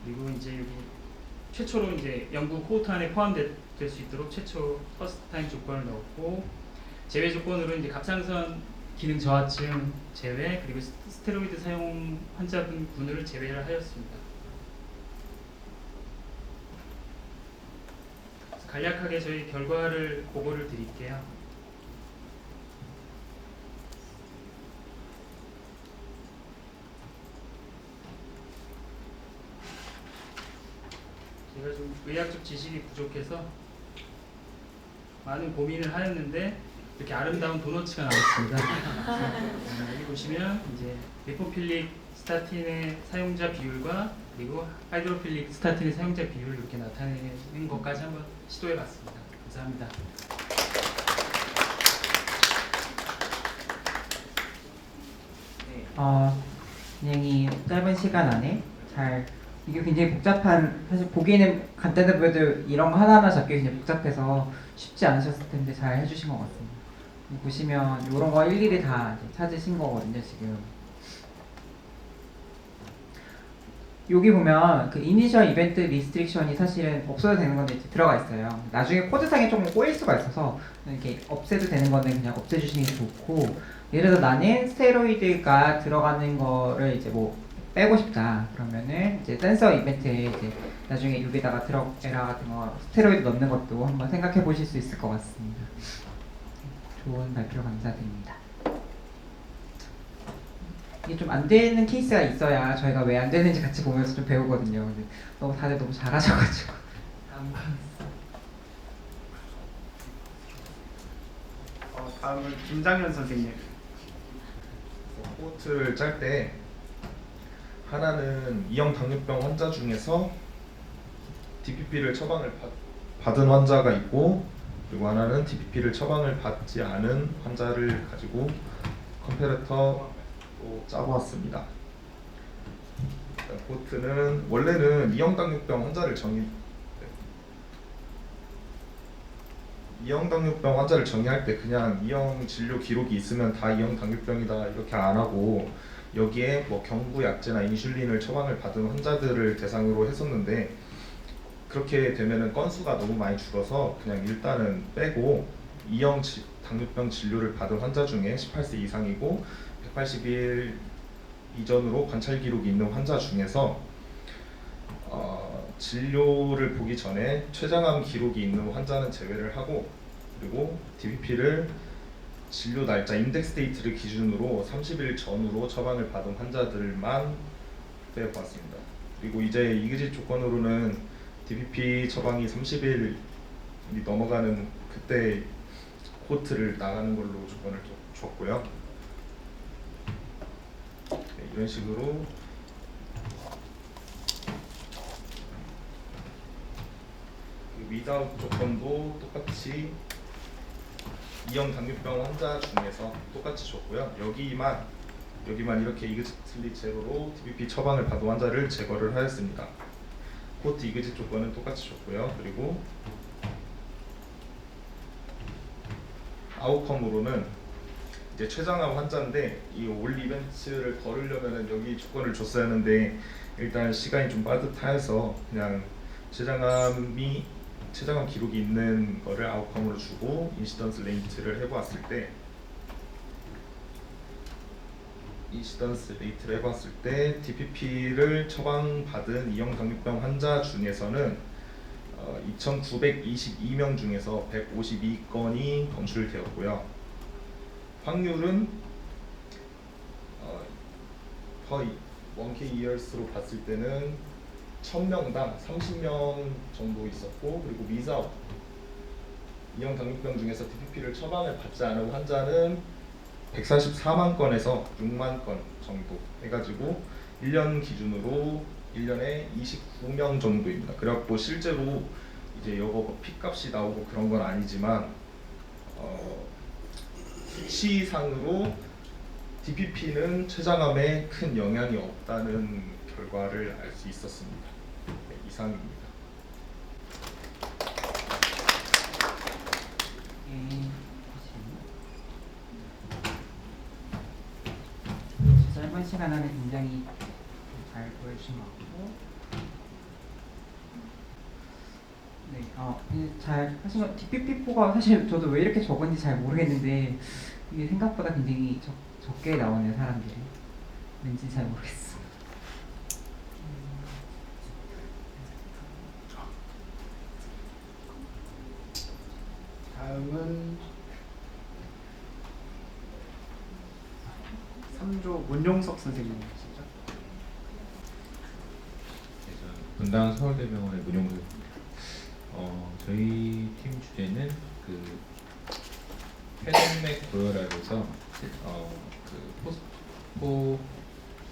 그리고 이제 여기 최초로 이제 연구 코호트 안에 포함될 수 있도록 최초 퍼스트 타임 조건을 넣었고, 제외 조건으로 이제 갑상선 기능 저하증 제외 그리고 스테로이드 사용 환자분을 제외를 하였습니다. 그래서 간략하게 저희 결과를 보고를 드릴게요. 제가 좀 의학적 지식이 부족해서 많은 고민을 하였는데 이렇게 아름다운 도너츠가 나왔습니다. 여기 보시면 이제 리포필릭 스타틴의 사용자 비율과 그리고 하이드로필릭 스타틴의 사용자 비율을 이렇게 나타내는 것까지 한번 시도해봤습니다. 감사합니다. 굉장히 짧은 시간 안에 잘 이게 굉장히 복잡한 사실 보기에는 간단해 보여도 이런 거 하나하나 잡기 굉장히 복잡해서 쉽지 않으셨을 텐데 잘 해주신 것 같습니다. 보시면 이런 거 일일이 다 이제 찾으신 거거든요 지금. 여기 보면 그 이니셜 이벤트 리스트릭션이 사실은 없어도 되는 건데 이제 들어가 있어요. 나중에 코드상에 조금 꼬일 수가 있어서 이렇게 없애도 되는 거는 그냥 없애주시는 게 좋고, 예를 들어 나는 스테로이드가 들어가는 거를 이제 뭐 빼고 싶다 그러면은 이제 센서 이벤트에 이제 나중에 여기다가 에러 같은 거 스테로이드 넣는 것도 한번 생각해 보실 수 있을 것 같습니다. 좋은 발표 감사드립니다. 이게 좀 안 되는 케이스가 있어야 저희가 왜 안 되는지 같이 보면서 좀 배우거든요. 근데 다들 너무 잘하셔가지고. 다음은 김장현 선생님. 코트를 짤 때 하나는 이형 당뇨병 환자 중에서 DPP를 처방을 받은 환자가 있고, 그리고 하나는 DPP를 처방을 받지 않은 환자를 가지고 컴패러터로 짜보았습니다. 코트는 원래는 이형 당뇨병 환자를 이형 당뇨병 환자를 정의할 때 그냥 이형 진료 기록이 있으면 다 이형 당뇨병이다 이렇게 안 하고, 여기에 뭐 경구 약제나 인슐린을 처방을 받은 환자들을 대상으로 했었는데, 그렇게 되면은 건수가 너무 많이 줄어서 그냥 일단은 빼고 이형 당뇨병 진료를 받은 환자 중에 18세 이상이고 180일 이전으로 관찰 기록이 있는 환자 중에서 진료를 보기 전에 췌장암 기록이 있는 환자는 제외를 하고, 그리고 DPP를 진료 날짜 인덱스 데이트를 기준으로 30일 전후로 처방을 받은 환자들만 빼보았습니다. 그리고 이제 이그짓 조건으로는 DPP 처방이 30일이 넘어가는 그때 코트를 나가는 걸로 조건을 줬고요. 네, 이런 식으로 위다웃 조건도 똑같이 이형 당뇨병 환자 중에서 똑같이 줬고요. 여기만 이렇게 이그지틀리 제로로 DPP 처방을 받은 환자를 제거를 하였습니다. 코트 이그짓 조건은 똑같이 줬고요. 그리고 아웃컴으로는 이제 췌장암 환자인데 이 올 이벤트를 걸으려면 여기 조건을 줬어야 하는데 일단 시간이 좀 빠듯해서 그냥 췌장암 기록이 있는 거를 아웃컴으로 주고 인시던스 레이트를 해보았을 때 DPP를 처방받은 이형 당뇨병 환자 중에서는 2,922명 중에서 152건이 검출되었고요. 확률은 per 1K years로 봤을 때는 1000명당 30명 정도 있었고, 그리고 미사업 이형 당뇨병 중에서 DPP를 처방을 받지 않은 환자는 144만 건에서 6만 건 정도 해가지고 1년 기준으로 1년에 29명 정도입니다. 그래갖고 실제로 이제 이거 핏값이 나오고 그런 건 아니지만 수치상으로 DPP는 췌장암에 큰 영향이 없다는 결과를 알 수 있었습니다. 네, 이상입니다. 짧은 시간 안에 굉장히 잘 보여주신 것 같고, 네, 잘 하신 거 DPP4가 사실 저도 왜 이렇게 적은지 잘 모르겠는데 이게 생각보다 굉장히 적게 나오네요 사람들이. 왠지 잘 모르겠어. 다음은 3조 문용석 선생님이시죠? 네, 저는 분당 서울대병원의 문용석입니다. 저희 팀 주제는 그 페덴맥 고혈압에서 그 포스포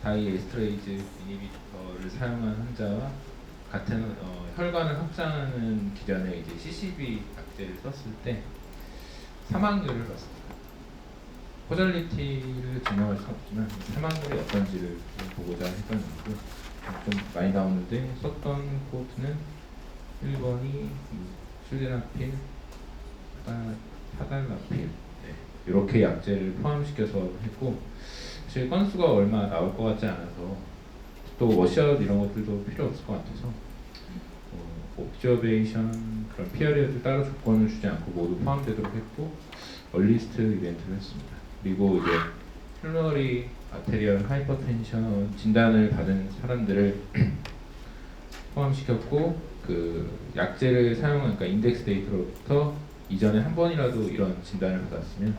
다이에스트레이즈 이니비터를 사용한 환자와 같은 혈관을 확장하는 기전에 이제 CCB 약제를 썼을 때 사망률을 봤습니다. 코절리티를 증명할 수는 없지만 사망률이 어떤지를 보고자 했던 거고 좀 많이 나오는데 썼던 코트는 1번이 실데나필, 파달나필 이렇게 약제를 포함시켜서 했고 사실 건수가 얼마 나올 것 같지 않아서 또 워시아웃 이런 것들도 필요 없을 것 같아서 옵저베이션 그런 피어리어드 따로 조건을 주지 않고 모두 포함되도록 했고 얼리스트 이벤트를 했습니다. 그리고 이제 플러리 아테리얼 하이퍼텐션 진단을 받은 사람들을 포함시켰고 그 약제를 사용한 그러니까 인덱스 데이터로부터 이전에 한 번이라도 이런 진단을 받았으면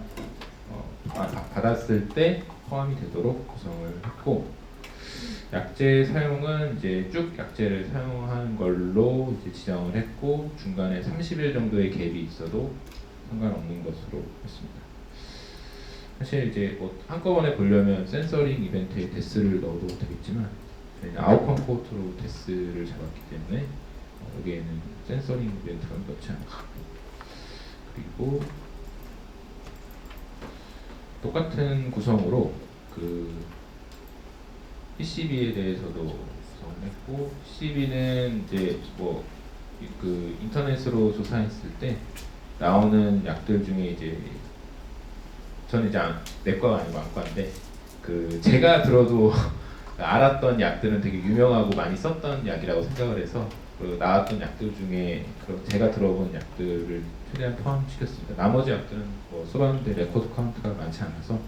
받았을 때 포함이 되도록 구성을 했고 약제 사용은 이제 쭉 약제를 사용한 걸로 이제 지정을 했고 중간에 30일 정도의 갭이 있어도 상관없는 것으로 했습니다. 사실 이제 뭐 한꺼번에 보려면 센서링 이벤트에 데스를 넣어도 되겠지만 저희는 아웃컴 코트로 데스를 잡았기 때문에 여기에는 센서링 이벤트를 넣지 않았습니다. 그리고 똑같은 구성으로 그 PCB에 대해서도 구성을 했고 PCB는 이제 뭐 그 인터넷으로 조사했을 때 나오는 약들 중에 이제 저는 이제 내과가 아니고 안과인데 그 제가 들어도 알았던 약들은 되게 유명하고 많이 썼던 약이라고 생각을 해서 그 나왔던 약들 중에 제가 들어본 약들을 최대한 포함시켰습니다. 나머지 약들은 뭐 써봤는데 레코드 카운트가 많지 않아서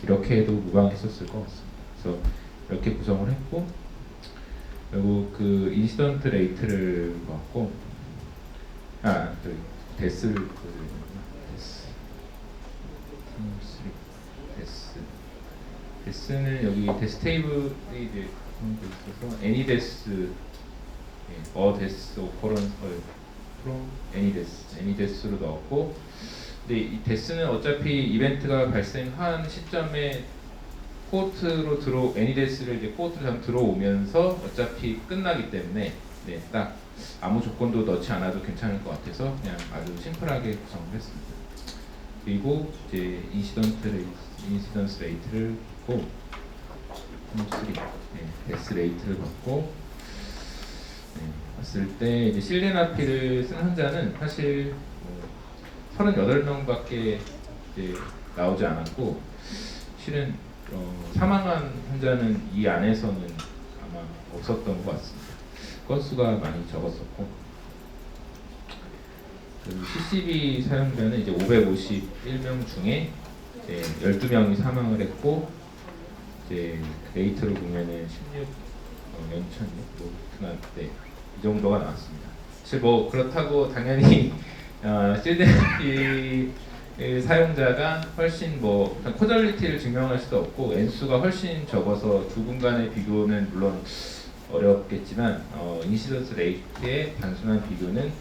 이렇게 해도 무방했었을 것 같습니다. 그래서 이렇게 구성을 했고 그리고 그 인시던트 레이트를 봤고 데스를 데스는 여기 데스 테이블이 이제 구성되어 있어서 애니데스 데스 오커런스 프롬 애니데스로 넣었고 근데 이 데스는 어차피 이벤트가 발생한 시점에 코트로 애니데스를 이제 코트로 들어오면서 어차피 끝나기 때문에 딱 아무 조건도 넣지 않아도 괜찮을 것 같아서 그냥 아주 심플하게 구성을 했습니다. 그리고 이제 인시던스 레이트를 받고 데스 레이트를 받고 봤을 때 이제 실데나필을 쓴 환자는 사실 38명밖에 이제 나오지 않았고 실은 사망한 환자는 이 안에서는 아마 없었던 것 같습니다. 건수가 많이 적었었고 그 CCB 사용자는 이제 551명 중에 이제 12명이 사망을 했고 이제 레이트로 보면은 16.016 이 정도가 나왔습니다. 사실 뭐 그렇다고 당연히 실데나필 사용자가 훨씬 뭐 코절리티를 증명할 수도 없고 N수가 훨씬 적어서 두 분 간의 비교는 물론 어렵겠지만 인시던스 레이트의 단순한 비교는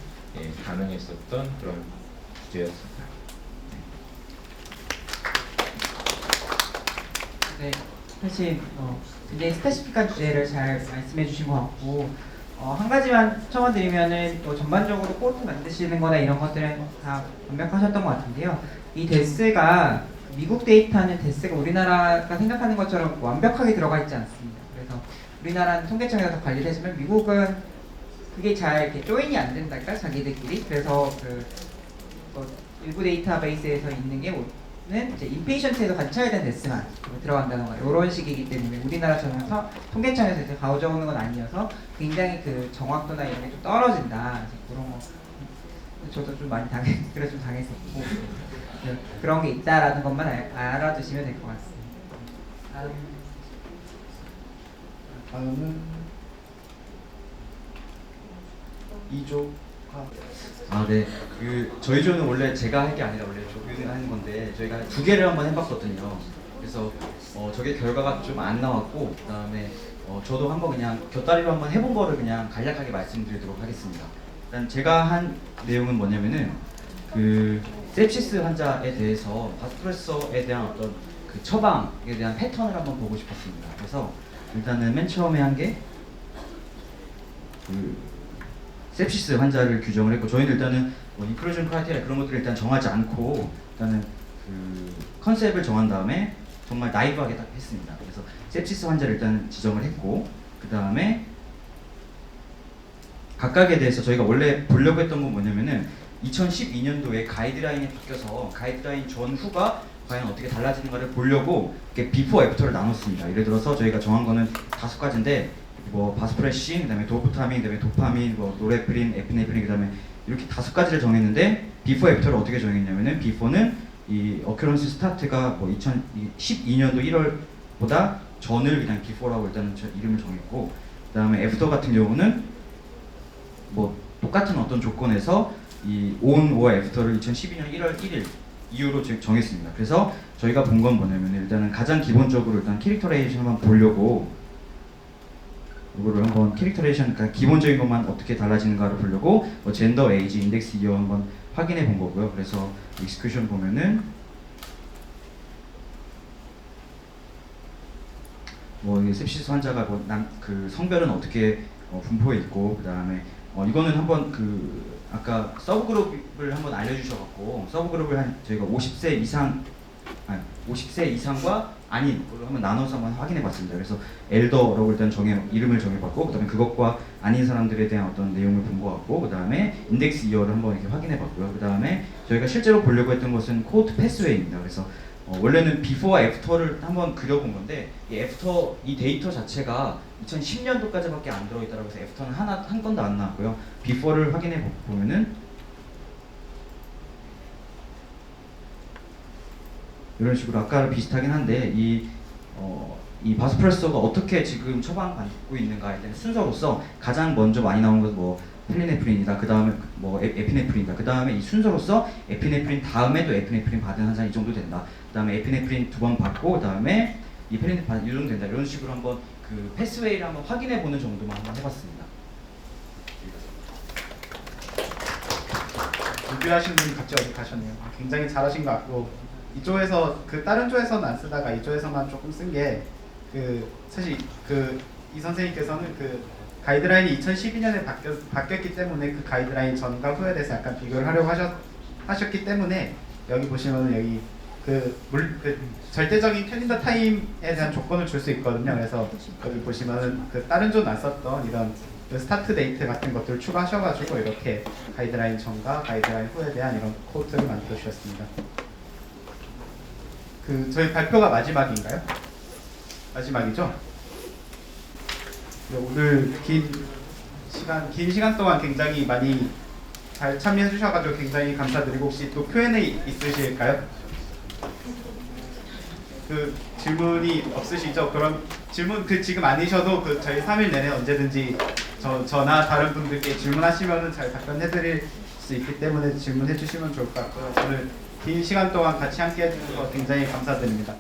가능했었던 그런 주제였습니다. 네, 사실 굉장히 스페시픽한 주제를 잘 말씀해 주신 것 같고 한 가지만 첨언드리면은 전반적으로 코트 만드시는 거나 이런 것들은 다 완벽하셨던 것 같은데요. 이 데스가 미국 데이터는 데스가 우리나라가 생각하는 것처럼 완벽하게 들어가 있지 않습니다. 그래서 우리나라는 통계청에서 관리를 해주면 미국은 그게 잘 이렇게 조인이 안 된달까 자기들끼리. 그래서 일부 데이터베이스에서 있는 게는 이제 인페이션트에서 관찰된 데스만 들어간다던가 이런 식이기 때문에 우리나라처럼 통계청에서 이제 가져오는 건 아니어서 굉장히 그 정확도나 이런 게 좀 떨어진다. 그런 거 저도 좀 많이 그래 좀 당했었고 네, 그런 게 있다라는 것만 알아두시면 될 것 같습니다. 다음은 이조가 네. 저희 조는 원래 제가 할 게 아니라 원래 조교는 하는 건데 저희가 두 개를 한번 해봤거든요. 그래서 저게 결과가 좀 안 나왔고 그다음에 저도 한번 그냥 곁다리로 한번 해본 거를 그냥 간략하게 말씀드리도록 하겠습니다. 일단 제가 한 내용은 뭐냐면은 셉시스 환자에 대해서 바스프레서에 대한 어떤 그 처방에 대한 패턴을 한번 보고 싶었습니다. 그래서 일단은 맨 처음에 한 게 셉시스 환자를 규정을 했고 저희는 일단은 인클루전 크라이테리아 그런 것들을 일단 정하지 않고 일단은 컨셉을 정한 다음에 정말 나이브하게 딱 했습니다. 그래서 셉시스 환자를 일단 지정을 했고 그 다음에 각각에 대해서 저희가 원래 보려고 했던 건 뭐냐면은 2012년도에 가이드라인이 바뀌어서 가이드라인 전후가 과연 어떻게 달라지는가를 보려고 이렇게 비포 애프터를 나눴습니다. 예를 들어서 저희가 정한 거는 5가지인데 바스프레신, 그다음에 도프타민, 그다음에 도파민, 노레프린, 에피네프린, 그다음에 이렇게 5가지를 정했는데 비포 애프터를 어떻게 정했냐면은 비포는 이 어큐런스 스타트가 2012년도 1월보다 전을 그냥 비포라고 일단 이름을 정했고 그다음에 애프터 같은 경우는 똑같은 어떤 조건에서 이 on or after를 2012년 1월 1일 이후로 정했습니다. 그래서 저희가 본 건 뭐냐면 일단은 가장 기본적으로 일단 캐릭터레이션 한번 보려고 이거를 한번 캐릭터레이션 그러니까 기본적인 것만 어떻게 달라지는가를 보려고 젠더, 에이지, 인덱스 이어 한번 확인해 본 거고요. 그래서 익스큐션 보면은 셉시스 환자가 성별은 어떻게 분포해 있고 그 다음에 이거는 한번 아까 서브그룹을 한번 알려주셔갖고 서브그룹을 저희가 50세 이상과 아닌 걸로 한번 나눠서 한번 확인해봤습니다. 그래서 엘더라고 일단 이름을 정해봤고 그다음에 그것과 아닌 사람들에 대한 어떤 내용을 본 것 같고 그다음에 인덱스 이어를 한번 이렇게 확인해봤고요. 그다음에 저희가 실제로 보려고 했던 것은 코호트 패스웨이입니다. 그래서 원래는 비포와 애프터를 한번 그려본 건데 이 데이터 자체가 2010년도까지밖에 안 들어있다고 해서 애프터는 한 건도 안 나왔고요. 비포를 확인해 보면은 이런 식으로 아까랑 비슷하긴 한데 이 바스프레서가 어떻게 지금 처방받고 있는가에 대한 순서로서 가장 먼저 많이 나오는 것은 필리네프린이다. 그 다음에 에피네프린이다. 그 다음에 이 순서로서 에피네프린 다음에도 에피네프린 받은 환자 이 정도 된다. 그 다음에 에피네프린 2번 받고 그 다음에 이 필리네프린 이 정도 된다. 이런 식으로 한번 패스웨이를 한번 확인해 보는 정도만 한번 해봤습니다. 준비하신 분이 갑자기 어디 가셨네요. 굉장히 잘하신 것 같고 이조에서 다른 조에서는 안 쓰다가 이조에서만 조금 쓴 게 사실 이 선생님께서는 가이드라인이 2012년에 바뀌었기 때문에 그 가이드라인 전과 후에 대해서 약간 비교를 하려고 하셨기 때문에 여기 보시면은 여기 절대적인 캘린더 타임에 대한 조건을 줄 수 있거든요. 그래서 여기 보시면은 다른 조는 안 썼던 이런 스타트 데이트 같은 것들을 추가하셔가지고 이렇게 가이드라인 전과 가이드라인 후에 대한 이런 코드를 만들어 주셨습니다. 저희 발표가 마지막인가요? 마지막이죠? 오늘 긴 시간 동안 굉장히 많이 잘 참여해 주셔가지고 굉장히 감사드리고 혹시 또 Q&A 있으실까요? 질문이 없으시죠? 그럼 질문 지금 아니셔도 저희 3일 내내 언제든지 저나 다른 분들께 질문하시면은 잘 답변해드릴 수 있기 때문에 질문해 주시면 좋을 것 같고요. 오늘 긴 시간 동안 같이 함께 해주셔서 굉장히 감사드립니다.